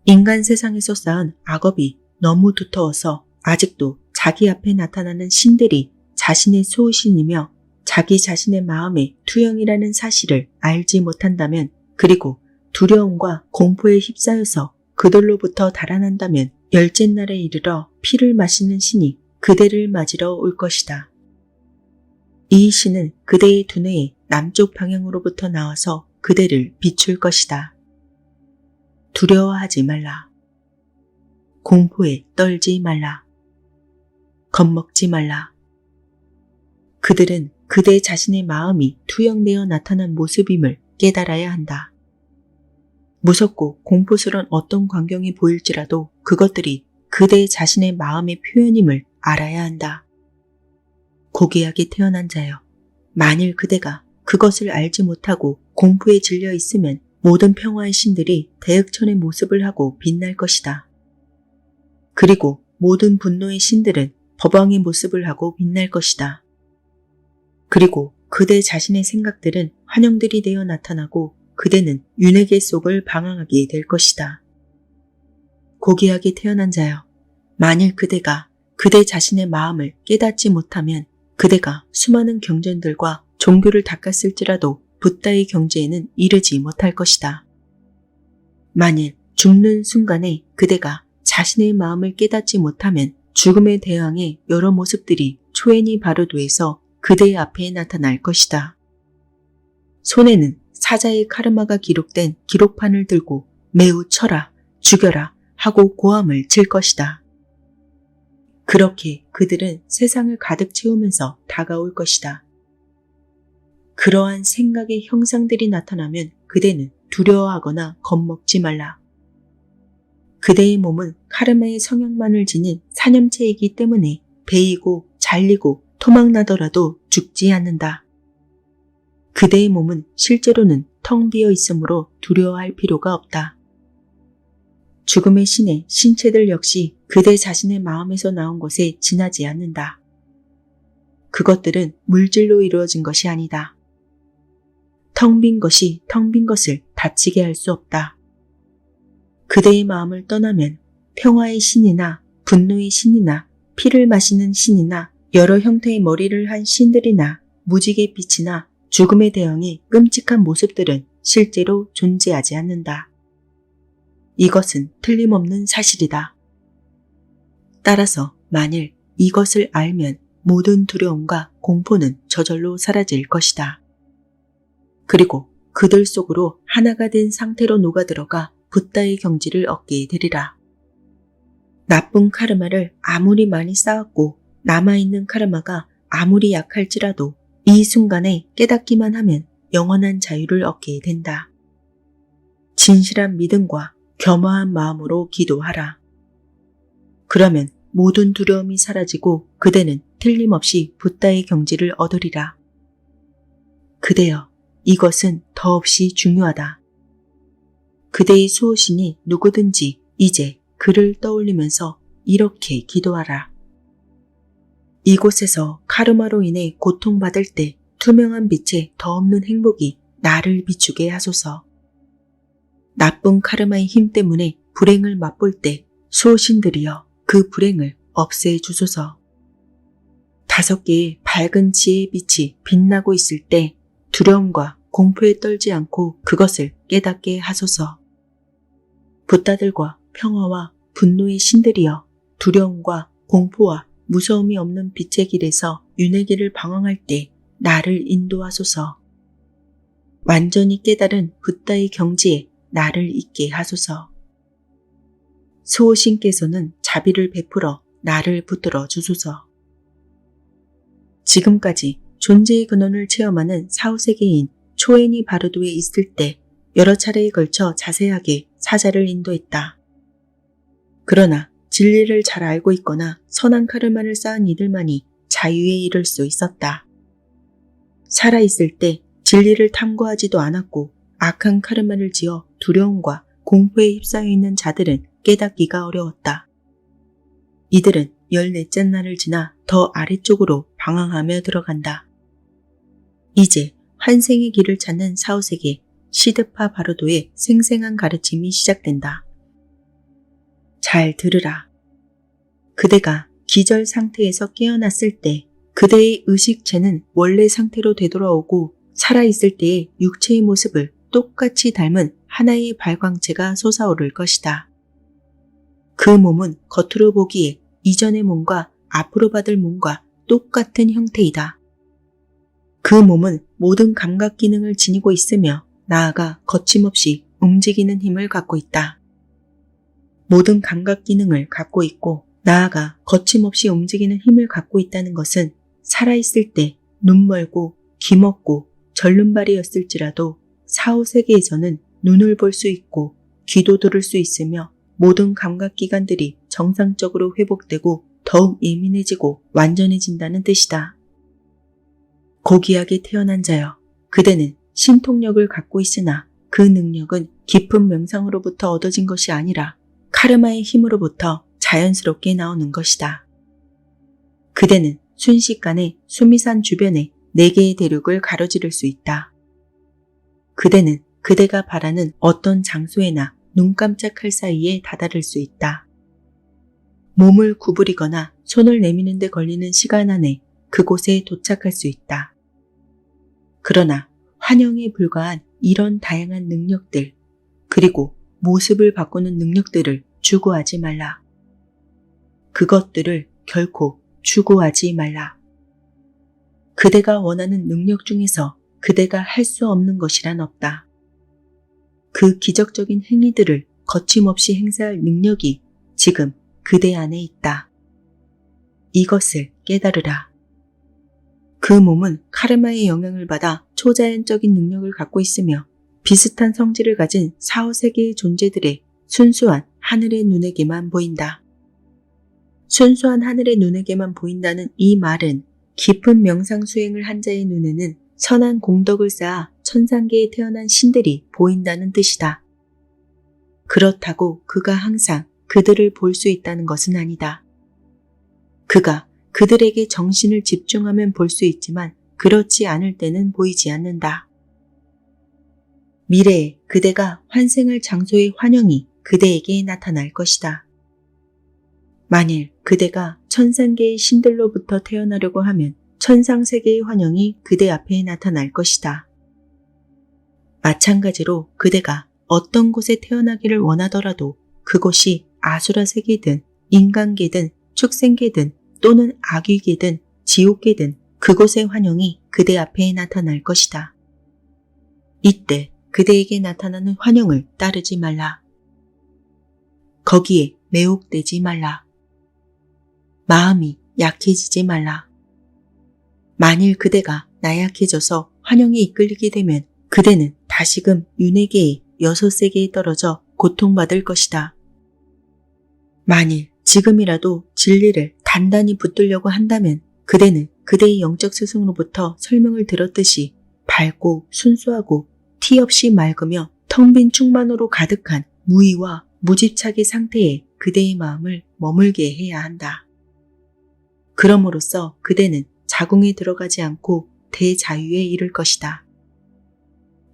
인간 세상에서 쌓은 악업이 너무 두터워서 아직도 자기 앞에 나타나는 신들이 자신의 수호신이며 자기 자신의 마음의 투영이라는 사실을 알지 못한다면, 그리고 두려움과 공포에 휩싸여서 그들로부터 달아난다면 10째 날에 이르러 피를 마시는 신이 그대를 맞으러 올 것이다. 이 신은 그대의 두뇌의 남쪽 방향으로부터 나와서 그대를 비출 것이다. 두려워하지 말라. 공포에 떨지 말라. 겁먹지 말라. 그들은 그대 자신의 마음이 투영되어 나타난 모습임을 깨달아야 한다. 무섭고 공포스러운 어떤 광경이 보일지라도 그것들이 그대 자신의 마음의 표현임을 알아야 한다. 고귀하게 태어난 자여, 만일 그대가 그것을 알지 못하고 공포에 질려 있으면 모든 평화의 신들이 대흑천의 모습을 하고 빛날 것이다. 그리고 모든 분노의 신들은 법왕의 모습을 하고 빛날 것이다. 그리고 그대 자신의 생각들은 환영들이 되어 나타나고 그대는 윤회계 속을 방황하게 될 것이다. 고귀하게 태어난 자여, 만일 그대가 그대 자신의 마음을 깨닫지 못하면 그대가 수많은 경전들과 종교를 닦았을지라도 붓다의 경지에는 이르지 못할 것이다. 만일 죽는 순간에 그대가 자신의 마음을 깨닫지 못하면 죽음에 대항해 여러 모습들이 초연히 바로도에서 그대의 앞에 나타날 것이다. 손에는 사자의 카르마가 기록된 기록판을 들고 매우 쳐라, 죽여라 하고 고함을 칠 것이다. 그렇게 그들은 세상을 가득 채우면서 다가올 것이다. 그러한 생각의 형상들이 나타나면 그대는 두려워하거나 겁먹지 말라. 그대의 몸은 카르마의 성향만을 지닌 사념체이기 때문에 베이고 잘리고 토막나더라도 죽지 않는다. 그대의 몸은 실제로는 텅 비어 있으므로 두려워할 필요가 없다. 죽음의 신의 신체들 역시 그대 자신의 마음에서 나온 것에 지나지 않는다. 그것들은 물질로 이루어진 것이 아니다. 텅 빈 것이 텅 빈 것을 다치게 할 수 없다. 그대의 마음을 떠나면 평화의 신이나 분노의 신이나 피를 마시는 신이나 여러 형태의 머리를 한 신들이나 무지개 빛이나 죽음에 대응해 끔찍한 모습들은 실제로 존재하지 않는다. 이것은 틀림없는 사실이다. 따라서 만일 이것을 알면 모든 두려움과 공포는 저절로 사라질 것이다. 그리고 그들 속으로 하나가 된 상태로 녹아들어가 붓다의 경지를 얻게 되리라. 나쁜 카르마를 아무리 많이 쌓았고 남아있는 카르마가 아무리 약할지라도 이 순간에 깨닫기만 하면 영원한 자유를 얻게 된다. 진실한 믿음과 겸허한 마음으로 기도하라. 그러면 모든 두려움이 사라지고 그대는 틀림없이 붓다의 경지를 얻으리라. 그대여, 이것은 더없이 중요하다. 그대의 수호신이 누구든지 이제 그를 떠올리면서 이렇게 기도하라. 이곳에서 카르마로 인해 고통받을 때 투명한 빛에 더 없는 행복이 나를 비추게 하소서. 나쁜 카르마의 힘 때문에 불행을 맛볼 때 수호신들이여 그 불행을 없애주소서. 5개의 밝은 지혜의 빛이 빛나고 있을 때 두려움과 공포에 떨지 않고 그것을 깨닫게 하소서. 붓다들과 평화와 분노의 신들이여 두려움과 공포와 무서움이 없는 빛의 길에서 윤회 길을 방황할 때 나를 인도하소서. 완전히 깨달은 붓다의 경지에 나를 있게 하소서. 수호신께서는 자비를 베풀어 나를 붙들어 주소서. 지금까지 존재의 근원을 체험하는 사후세계인 초에니 바르도에 있을 때 여러 차례에 걸쳐 자세하게 사자를 인도했다. 그러나 진리를 잘 알고 있거나 선한 카르마를 쌓은 이들만이 자유에 이를 수 있었다. 살아있을 때 진리를 탐구하지도 않았고 악한 카르마를 지어 두려움과 공포에 휩싸여 있는 자들은 깨닫기가 어려웠다. 이들은 14째 날을 지나 더 아래쪽으로 방황하며 들어간다. 이제 환생의 길을 찾는 사후세계 시드파 바르도의 생생한 가르침이 시작된다. 잘 들으라. 그대가 기절 상태에서 깨어났을 때 그대의 의식체는 원래 상태로 되돌아오고 살아있을 때의 육체의 모습을 똑같이 닮은 하나의 발광체가 솟아오를 것이다. 그 몸은 겉으로 보기에 이전의 몸과 앞으로 받을 몸과 똑같은 형태이다. 그 몸은 모든 감각 기능을 지니고 있으며 나아가 거침없이 움직이는 힘을 갖고 있다. 모든 감각 기능을 갖고 있고 나아가 거침없이 움직이는 힘을 갖고 있다는 것은 살아있을 때 눈멀고 귀먹고 절름발이였을지라도 사후세계에서는 눈을 볼 수 있고 귀도 들을 수 있으며 모든 감각기관들이 정상적으로 회복되고 더욱 예민해지고 완전해진다는 뜻이다. 고귀하게 태어난 자여, 그대는 신통력을 갖고 있으나 그 능력은 깊은 명상으로부터 얻어진 것이 아니라 카르마의 힘으로부터 자연스럽게 나오는 것이다. 그대는 순식간에 수미산 주변에 4개의 대륙을 가로지를 수 있다. 그대는 그대가 바라는 어떤 장소에나 눈 깜짝할 사이에 다다를 수 있다. 몸을 구부리거나 손을 내미는 데 걸리는 시간 안에 그곳에 도착할 수 있다. 그러나 환영에 불과한 이런 다양한 능력들, 그리고 모습을 바꾸는 능력들을 추구하지 말라. 그것들을 결코 추구하지 말라. 그대가 원하는 능력 중에서 그대가 할 수 없는 것이란 없다. 그 기적적인 행위들을 거침없이 행사할 능력이 지금 그대 안에 있다. 이것을 깨달으라. 그 몸은 카르마의 영향을 받아 초자연적인 능력을 갖고 있으며 비슷한 성질을 가진 사후세계의 존재들의 순수한 하늘의 눈에게만 보인다. 순수한 하늘의 눈에게만 보인다는 이 말은 깊은 명상 수행을 한 자의 눈에는 선한 공덕을 쌓아 천상계에 태어난 신들이 보인다는 뜻이다. 그렇다고 그가 항상 그들을 볼 수 있다는 것은 아니다. 그가 그들에게 정신을 집중하면 볼 수 있지만 그렇지 않을 때는 보이지 않는다. 미래에 그대가 환생할 장소의 환영이 그대에게 나타날 것이다. 만일 그대가 천상계의 신들로부터 태어나려고 하면 천상세계의 환영이 그대 앞에 나타날 것이다. 마찬가지로 그대가 어떤 곳에 태어나기를 원하더라도 그곳이 아수라 세계든 인간계든 축생계든 또는 악귀계든 지옥계든 그곳의 환영이 그대 앞에 나타날 것이다. 이때 그대에게 나타나는 환영을 따르지 말라. 거기에 매혹되지 말라. 마음이 약해지지 말라. 만일 그대가 나약해져서 환영에 이끌리게 되면 그대는 다시금 윤회계의 6세계에 떨어져 고통받을 것이다. 만일 지금이라도 진리를 단단히 붙들려고 한다면 그대는 그대의 영적 스승으로부터 설명을 들었듯이 밝고 순수하고 티 없이 맑으며 텅 빈 충만으로 가득한 무의와 무집착의 상태에 그대의 마음을 머물게 해야 한다. 그럼으로써 그대는 자궁에 들어가지 않고 대자유에 이를 것이다.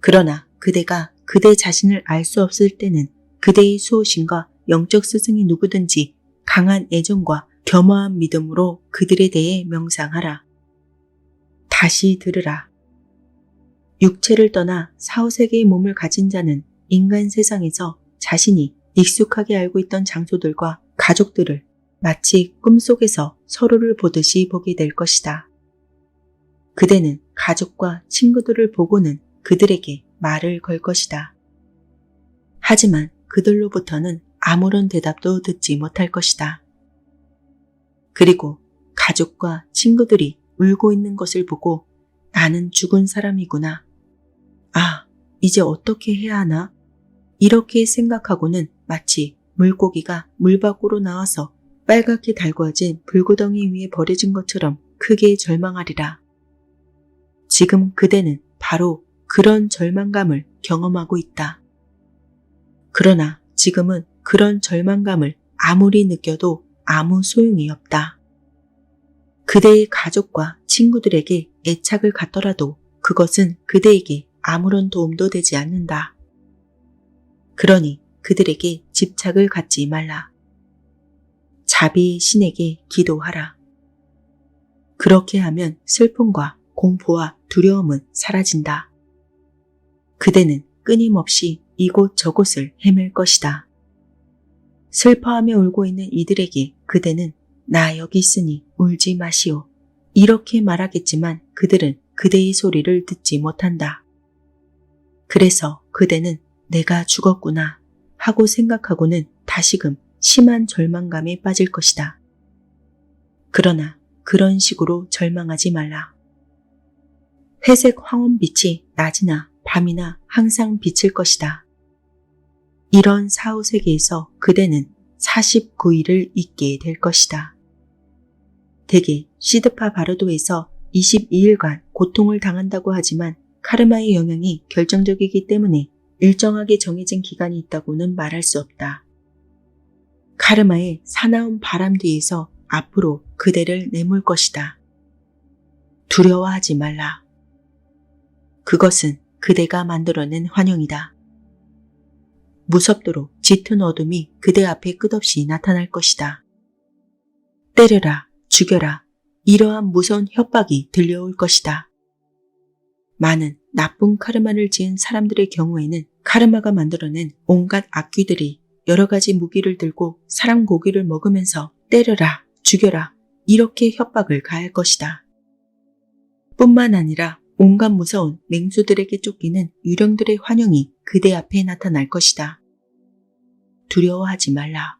그러나 그대가 그대 자신을 알 수 없을 때는 그대의 수호신과 영적 스승이 누구든지 강한 애정과 겸허한 믿음으로 그들에 대해 명상하라. 다시 들으라. 육체를 떠나 사후세계의 몸을 가진 자는 인간 세상에서 자신이 익숙하게 알고 있던 장소들과 가족들을 마치 꿈속에서 서로를 보듯이 보게 될 것이다. 그대는 가족과 친구들을 보고는 그들에게 말을 걸 것이다. 하지만 그들로부터는 아무런 대답도 듣지 못할 것이다. 그리고 가족과 친구들이 울고 있는 것을 보고 나는 죽은 사람이구나. 아, 이제 어떻게 해야 하나? 이렇게 생각하고는 마치 물고기가 물 밖으로 나와서 빨갛게 달궈진 불구덩이 위에 버려진 것처럼 크게 절망하리라. 지금 그대는 바로 그런 절망감을 경험하고 있다. 그러나 지금은 그런 절망감을 아무리 느껴도 아무 소용이 없다. 그대의 가족과 친구들에게 애착을 갖더라도 그것은 그대에게 아무런 도움도 되지 않는다. 그러니 그들에게 집착을 갖지 말라. 자비의 신에게 기도하라. 그렇게 하면 슬픔과 공포와 두려움은 사라진다. 그대는 끊임없이 이곳 저곳을 헤맬 것이다. 슬퍼하며 울고 있는 이들에게 그대는 나 여기 있으니 울지 마시오. 이렇게 말하겠지만 그들은 그대의 소리를 듣지 못한다. 그래서 그대는 내가 죽었구나 하고 생각하고는 다시금 심한 절망감에 빠질 것이다. 그러나 그런 식으로 절망하지 말라. 회색 황혼빛이 낮이나 밤이나 항상 비칠 것이다. 이런 사후세계에서 그대는 49일을 있게 될 것이다. 대개 시드파 바르도에서 22일간 고통을 당한다고 하지만 카르마의 영향이 결정적이기 때문에 일정하게 정해진 기간이 있다고는 말할 수 없다. 카르마의 사나운 바람 뒤에서 앞으로 그대를 내몰 것이다. 두려워하지 말라. 그것은 그대가 만들어낸 환영이다. 무섭도록 짙은 어둠이 그대 앞에 끝없이 나타날 것이다. 때려라, 죽여라, 이러한 무서운 협박이 들려올 것이다. 많은 나쁜 카르마를 지은 사람들의 경우에는 카르마가 만들어낸 온갖 악귀들이 여러 가지 무기를 들고 사람 고기를 먹으면서 때려라, 죽여라, 이렇게 협박을 가할 것이다. 뿐만 아니라 온갖 무서운 맹수들에게 쫓기는 유령들의 환영이 그대 앞에 나타날 것이다. 두려워하지 말라.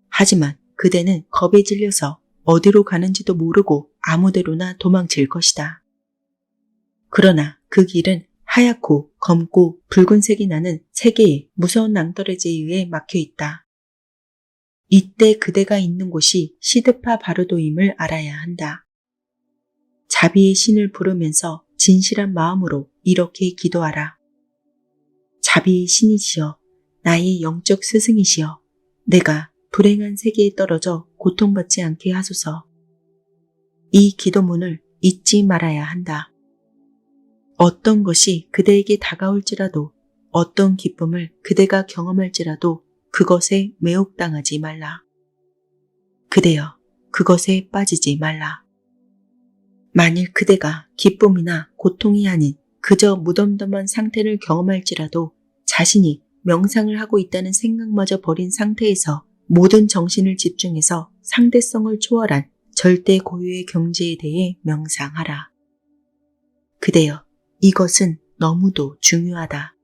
하지만 그대는 겁에 질려서 어디로 가는지도 모르고 아무데로나 도망칠 것이다. 그러나 그 길은 하얗고 검고 붉은색이 나는 세 개의 무서운 낭떠러지에 의해 막혀 있다. 이때 그대가 있는 곳이 시드파 바르도임을 알아야 한다. 자비의 신을 부르면서 진실한 마음으로 이렇게 기도하라. 자비의 신이시여, 나의 영적 스승이시여, 내가 불행한 세계에 떨어져 고통받지 않게 하소서. 이 기도문을 잊지 말아야 한다. 어떤 것이 그대에게 다가올지라도, 어떤 기쁨을 그대가 경험할지라도 그것에 매혹당하지 말라. 그대여, 그것에 빠지지 말라. 만일 그대가 기쁨이나 고통이 아닌 그저 무덤덤한 상태를 경험할지라도 자신이 명상을 하고 있다는 생각마저 버린 상태에서 모든 정신을 집중해서 상대성을 초월한 절대 고유의 경지에 대해 명상하라. 그대여, 이것은 너무도 중요하다.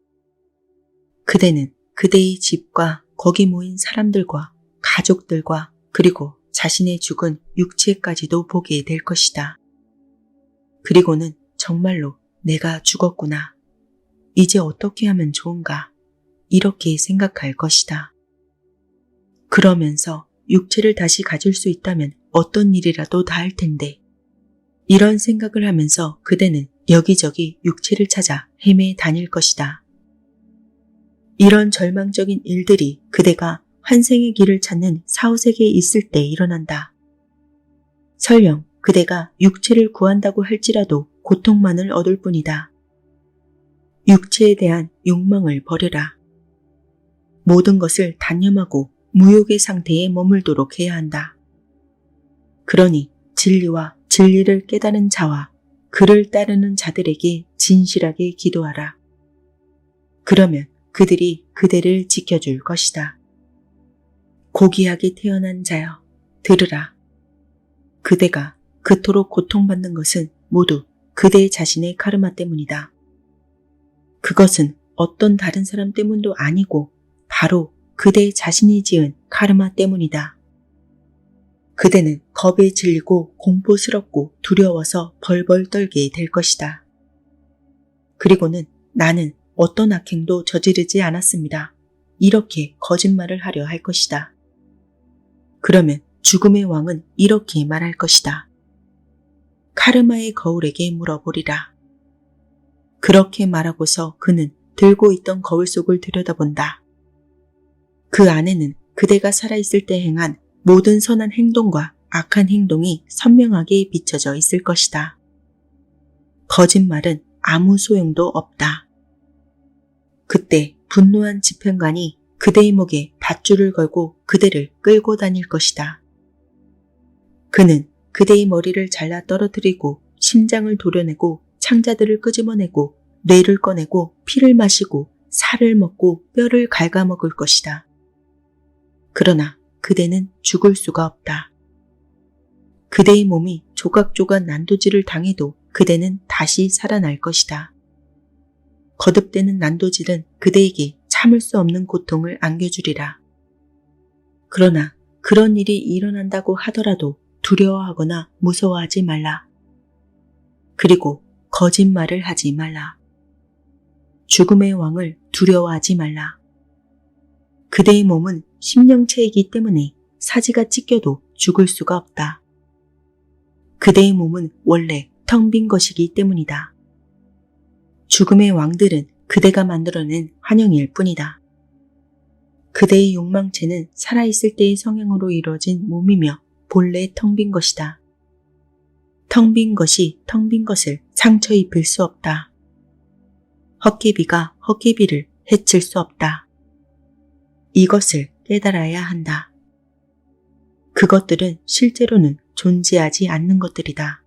그대는 그대의 집과 거기 모인 사람들과 가족들과 그리고 자신의 죽은 육체까지도 보게 될 것이다. 그리고는 정말로 내가 죽었구나. 이제 어떻게 하면 좋은가? 이렇게 생각할 것이다. 그러면서 육체를 다시 가질 수 있다면 어떤 일이라도 다 할 텐데. 이런 생각을 하면서 그대는 여기저기 육체를 찾아 헤매 다닐 것이다. 이런 절망적인 일들이 그대가 환생의 길을 찾는 사후세계에 있을 때 일어난다. 설령 그대가 육체를 구한다고 할지라도 고통만을 얻을 뿐이다. 육체에 대한 욕망을 버려라. 모든 것을 단념하고 무욕의 상태에 머물도록 해야 한다. 그러니 진리와 진리를 깨달은 자와 그를 따르는 자들에게 진실하게 기도하라. 그러면 그들이 그대를 지켜줄 것이다. 고귀하게 태어난 자여, 들으라. 그대가 그토록 고통받는 것은 모두 그대 자신의 카르마 때문이다. 그것은 어떤 다른 사람 때문도 아니고 바로 그대 자신이 지은 카르마 때문이다. 그대는 겁에 질리고 공포스럽고 두려워서 벌벌 떨게 될 것이다. 그리고는 나는 어떤 악행도 저지르지 않았습니다. 이렇게 거짓말을 하려 할 것이다. 그러면 죽음의 왕은 이렇게 말할 것이다. 카르마의 거울에게 물어보리라. 그렇게 말하고서 그는 들고 있던 거울 속을 들여다본다. 그 안에는 그대가 살아있을 때 행한 모든 선한 행동과 악한 행동이 선명하게 비춰져 있을 것이다. 거짓말은 아무 소용도 없다. 그때 분노한 집행관이 그대의 목에 밧줄을 걸고 그대를 끌고 다닐 것이다. 그는 그대의 머리를 잘라 떨어뜨리고 심장을 도려내고 창자들을 끄집어내고 뇌를 꺼내고 피를 마시고 살을 먹고 뼈를 갉아먹을 것이다. 그러나 그대는 죽을 수가 없다. 그대의 몸이 조각조각 난도질을 당해도 그대는 다시 살아날 것이다. 거듭되는 난도질은 그대에게 참을 수 없는 고통을 안겨주리라. 그러나 그런 일이 일어난다고 하더라도 두려워하거나 무서워하지 말라. 그리고 거짓말을 하지 말라. 죽음의 왕을 두려워하지 말라. 그대의 몸은 심령체이기 때문에 사지가 찢겨도 죽을 수가 없다. 그대의 몸은 원래 텅 빈 것이기 때문이다. 죽음의 왕들은 그대가 만들어낸 환영일 뿐이다. 그대의 욕망체는 살아있을 때의 성향으로 이루어진 몸이며 본래 텅 빈 것이다. 텅 빈 것이 텅 빈 것을 상처 입힐 수 없다. 헛개비가 헛개비를 해칠 수 없다. 이것을 깨달아야 한다. 그것들은 실제로는 존재하지 않는 것들이다.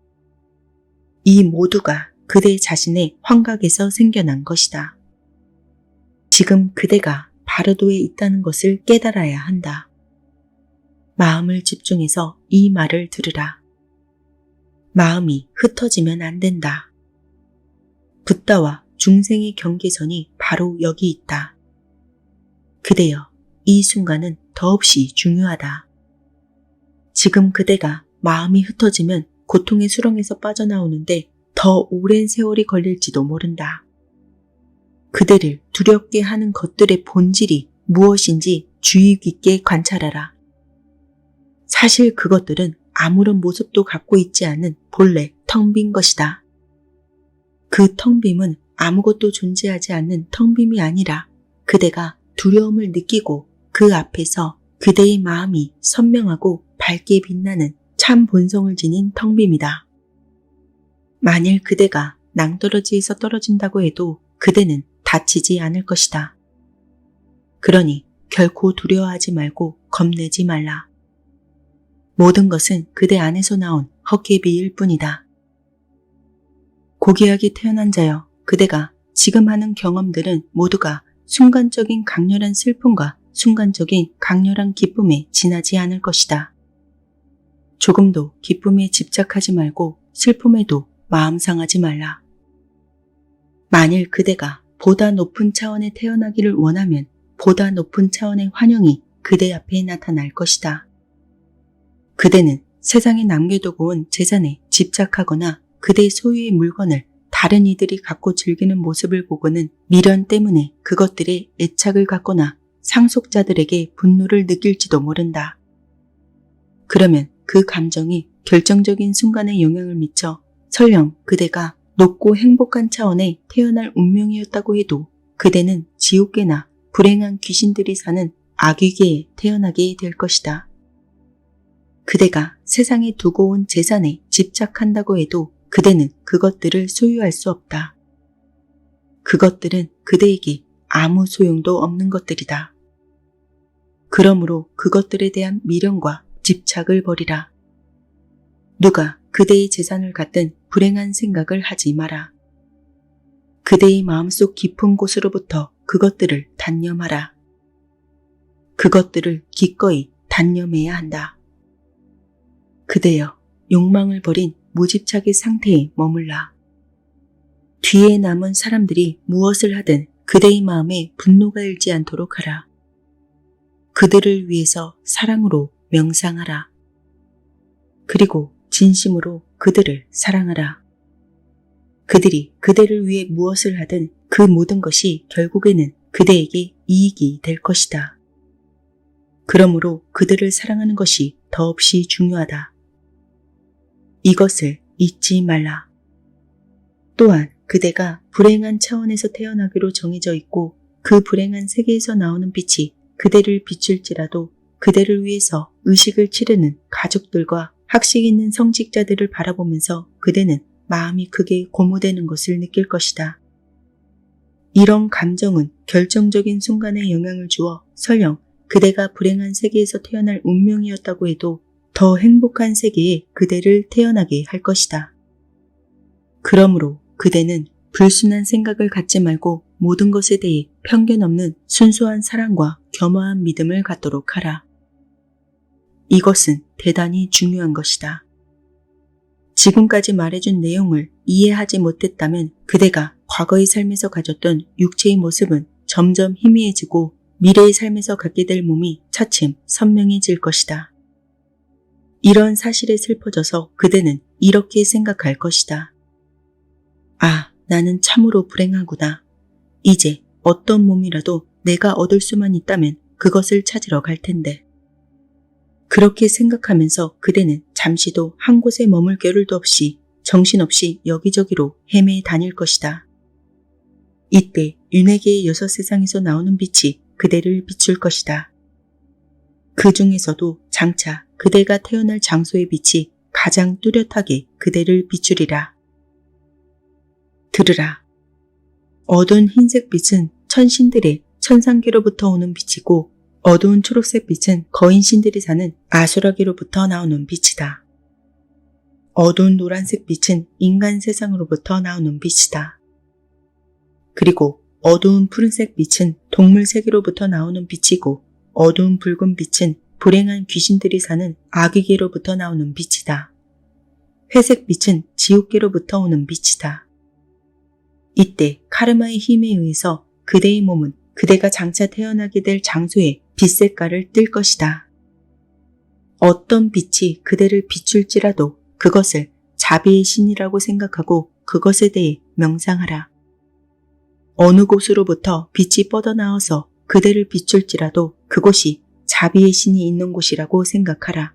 이 모두가 그대 자신의 환각에서 생겨난 것이다. 지금 그대가 바르도에 있다는 것을 깨달아야 한다. 마음을 집중해서 이 말을 들으라. 마음이 흩어지면 안 된다. 붓다와 중생의 경계선이 바로 여기 있다. 그대여, 이 순간은 더없이 중요하다. 지금 그대가 마음이 흩어지면 고통의 수렁에서 빠져나오는데 더 오랜 세월이 걸릴지도 모른다. 그대를 두렵게 하는 것들의 본질이 무엇인지 주의 깊게 관찰하라. 사실 그것들은 아무런 모습도 갖고 있지 않은 본래 텅 빈 것이다. 그 텅 빔은 아무것도 존재하지 않는 텅 빔이 아니라 그대가 두려움을 느끼고 그 앞에서 그대의 마음이 선명하고 밝게 빛나는 참 본성을 지닌 텅 빔이다. 만일 그대가 낭떠러지에서 떨어진다고 해도 그대는 다치지 않을 것이다. 그러니 결코 두려워하지 말고 겁내지 말라. 모든 것은 그대 안에서 나온 헛개비일 뿐이다. 고귀하게 태어난 자여, 그대가 지금 하는 경험들은 모두가 순간적인 강렬한 슬픔과 순간적인 강렬한 기쁨에 지나지 않을 것이다. 조금도 기쁨에 집착하지 말고 슬픔에도 마음 상하지 말라. 만일 그대가 보다 높은 차원에 태어나기를 원하면 보다 높은 차원의 환영이 그대 앞에 나타날 것이다. 그대는 세상에 남겨두고 온 재산에 집착하거나 그대 소유의 물건을 다른 이들이 갖고 즐기는 모습을 보고는 미련 때문에 그것들에 애착을 갖거나 상속자들에게 분노를 느낄지도 모른다. 그러면 그 감정이 결정적인 순간에 영향을 미쳐 설령 그대가 높고 행복한 차원에 태어날 운명이었다고 해도 그대는 지옥계나 불행한 귀신들이 사는 아귀계에 태어나게 될 것이다. 그대가 세상에 두고 온 재산에 집착한다고 해도 그대는 그것들을 소유할 수 없다. 그것들은 그대에게 아무 소용도 없는 것들이다. 그러므로 그것들에 대한 미련과 집착을 버리라. 누가 그대의 재산을 갖든 불행한 생각을 하지 마라. 그대의 마음속 깊은 곳으로부터 그것들을 단념하라. 그것들을 기꺼이 단념해야 한다. 그대여, 욕망을 버린 무집착의 상태에 머물라. 뒤에 남은 사람들이 무엇을 하든 그대의 마음에 분노가 일지 않도록 하라. 그들을 위해서 사랑으로 명상하라. 그리고 진심으로 그들을 사랑하라. 그들이 그대를 위해 무엇을 하든 그 모든 것이 결국에는 그대에게 이익이 될 것이다. 그러므로 그들을 사랑하는 것이 더없이 중요하다. 이것을 잊지 말라. 또한 그대가 불행한 차원에서 태어나기로 정해져 있고 그 불행한 세계에서 나오는 빛이 그대를 비출지라도 그대를 위해서 의식을 치르는 가족들과 학식 있는 성직자들을 바라보면서 그대는 마음이 크게 고무되는 것을 느낄 것이다. 이런 감정은 결정적인 순간에 영향을 주어 설령 그대가 불행한 세계에서 태어날 운명이었다고 해도 더 행복한 세계에 그대를 태어나게 할 것이다. 그러므로 그대는 불순한 생각을 갖지 말고 모든 것에 대해 편견 없는 순수한 사랑과 겸허한 믿음을 갖도록 하라. 이것은 대단히 중요한 것이다. 지금까지 말해준 내용을 이해하지 못했다면 그대가 과거의 삶에서 가졌던 육체의 모습은 점점 희미해지고 미래의 삶에서 갖게 될 몸이 차츰 선명해질 것이다. 이런 사실에 슬퍼져서 그대는 이렇게 생각할 것이다. 아, 나는 참으로 불행하구나. 이제 어떤 몸이라도 내가 얻을 수만 있다면 그것을 찾으러 갈 텐데. 그렇게 생각하면서 그대는 잠시도 한 곳에 머물 겨를도 없이 정신없이 여기저기로 헤매 다닐 것이다. 이때 윤회계의 여섯 세상에서 나오는 빛이 그대를 비출 것이다. 그 중에서도 장차 그대가 태어날 장소의 빛이 가장 뚜렷하게 그대를 비추리라. 들으라. 어두운 흰색 빛은 천신들의 천상계로부터 오는 빛이고 어두운 초록색 빛은 거인신들이 사는 아수라계로부터 나오는 빛이다. 어두운 노란색 빛은 인간 세상으로부터 나오는 빛이다. 그리고 어두운 푸른색 빛은 동물 세계로부터 나오는 빛이고 어두운 붉은 빛은 불행한 귀신들이 사는 아귀계로부터 나오는 빛이다. 회색 빛은 지옥계로부터 오는 빛이다. 이때 카르마의 힘에 의해서 그대의 몸은 그대가 장차 태어나게 될 장소의 빛 색깔을 띨 것이다. 어떤 빛이 그대를 비출지라도 그것을 자비의 신이라고 생각하고 그것에 대해 명상하라. 어느 곳으로부터 빛이 뻗어나와서 그대를 비출지라도 그곳이 자비의 신이 있는 곳이라고 생각하라.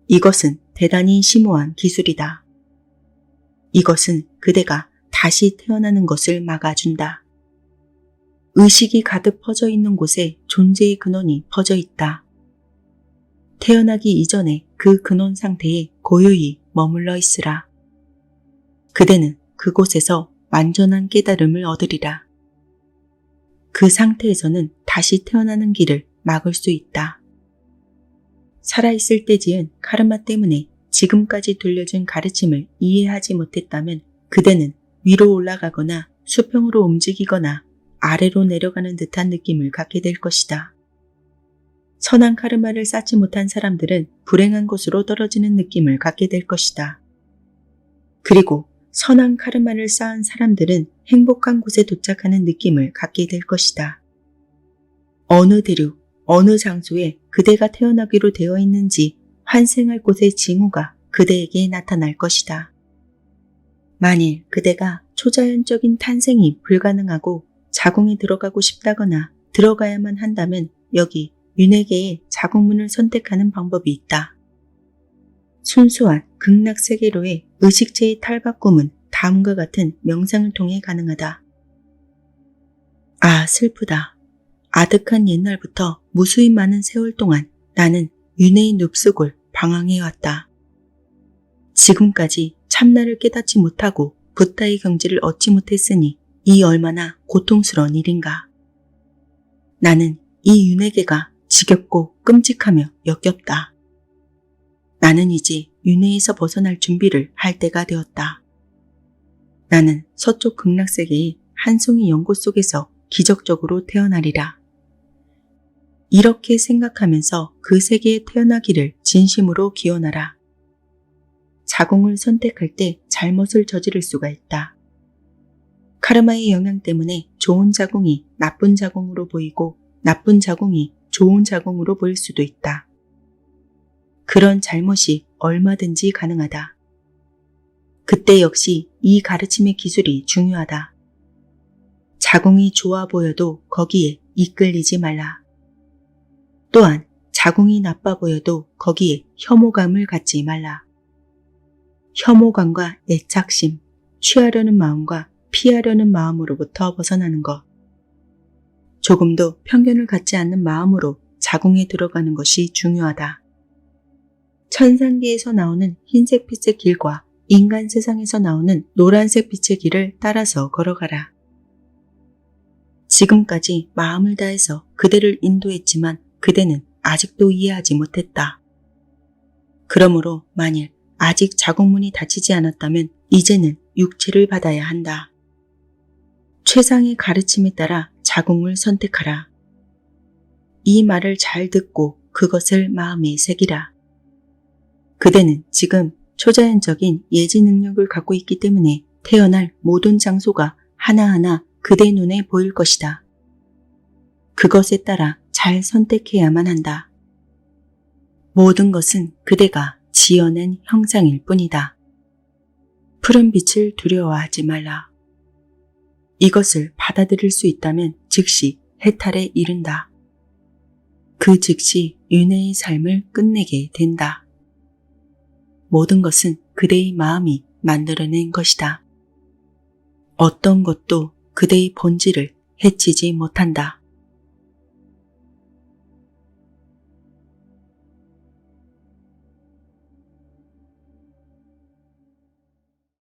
이것은 대단히 심오한 기술이다. 이것은 그대가 다시 태어나는 것을 막아준다. 의식이 가득 퍼져 있는 곳에 존재의 근원이 퍼져 있다. 태어나기 이전에 그 근원 상태에 고요히 머물러 있으라. 그대는 그곳에서 완전한 깨달음을 얻으리라. 그 상태에서는 다시 태어나는 길을 막을 수 있다. 살아있을 때 지은 카르마 때문에 지금까지 들려준 가르침을 이해하지 못했다면 그대는 위로 올라가거나 수평으로 움직이거나 아래로 내려가는 듯한 느낌을 갖게 될 것이다. 선한 카르마를 쌓지 못한 사람들은 불행한 곳으로 떨어지는 느낌을 갖게 될 것이다. 그리고 선한 카르마를 쌓은 사람들은 행복한 곳에 도착하는 느낌을 갖게 될 것이다. 어느 대륙, 어느 장소에 그대가 태어나기로 되어 있는지 환생할 곳의 징후가 그대에게 나타날 것이다. 만일 그대가 초자연적인 탄생이 불가능하고 자궁에 들어가고 싶다거나 들어가야만 한다면 여기 윤회계의 자궁문을 선택하는 방법이 있다. 순수한 극락세계로의 의식체의 탈바꿈은 다음과 같은 명상을 통해 가능하다. 아, 슬프다. 아득한 옛날부터 무수히 많은 세월 동안 나는 윤회의 늪속을 방황해왔다. 지금까지 참나를 깨닫지 못하고 붓다의 경지를 얻지 못했으니 이 얼마나 고통스러운 일인가. 나는 이 윤회계가 지겹고 끔찍하며 역겹다. 나는 이제 윤회에서 벗어날 준비를 할 때가 되었다. 나는 서쪽 극락세계의 한 송이 연꽃 속에서 기적적으로 태어나리라. 이렇게 생각하면서 그 세계에 태어나기를 진심으로 기원하라. 자궁을 선택할 때 잘못을 저지를 수가 있다. 카르마의 영향 때문에 좋은 자궁이 나쁜 자궁으로 보이고 나쁜 자궁이 좋은 자궁으로 보일 수도 있다. 그런 잘못이 얼마든지 가능하다. 그때 역시 이 가르침의 기술이 중요하다. 자궁이 좋아 보여도 거기에 이끌리지 말라. 또한 자궁이 나빠 보여도 거기에 혐오감을 갖지 말라. 혐오감과 애착심, 취하려는 마음과 피하려는 마음으로부터 벗어나는 것. 조금도 편견을 갖지 않는 마음으로 자궁에 들어가는 것이 중요하다. 천상계에서 나오는 흰색 빛의 길과 인간 세상에서 나오는 노란색 빛의 길을 따라서 걸어가라. 지금까지 마음을 다해서 그대를 인도했지만 그대는 아직도 이해하지 못했다. 그러므로 만일 아직 자궁문이 닫히지 않았다면 이제는 육체를 받아야 한다. 최상의 가르침에 따라 자궁을 선택하라. 이 말을 잘 듣고 그것을 마음에 새기라. 그대는 지금 초자연적인 예지 능력을 갖고 있기 때문에 태어날 모든 장소가 하나하나 그대 눈에 보일 것이다. 그것에 따라 잘 선택해야만 한다. 모든 것은 그대가 지어낸 형상일 뿐이다. 푸른 빛을 두려워하지 말라. 이것을 받아들일 수 있다면 즉시 해탈에 이른다. 그 즉시 윤회의 삶을 끝내게 된다. 모든 것은 그대의 마음이 만들어낸 것이다. 어떤 것도 그대의 본질을 해치지 못한다.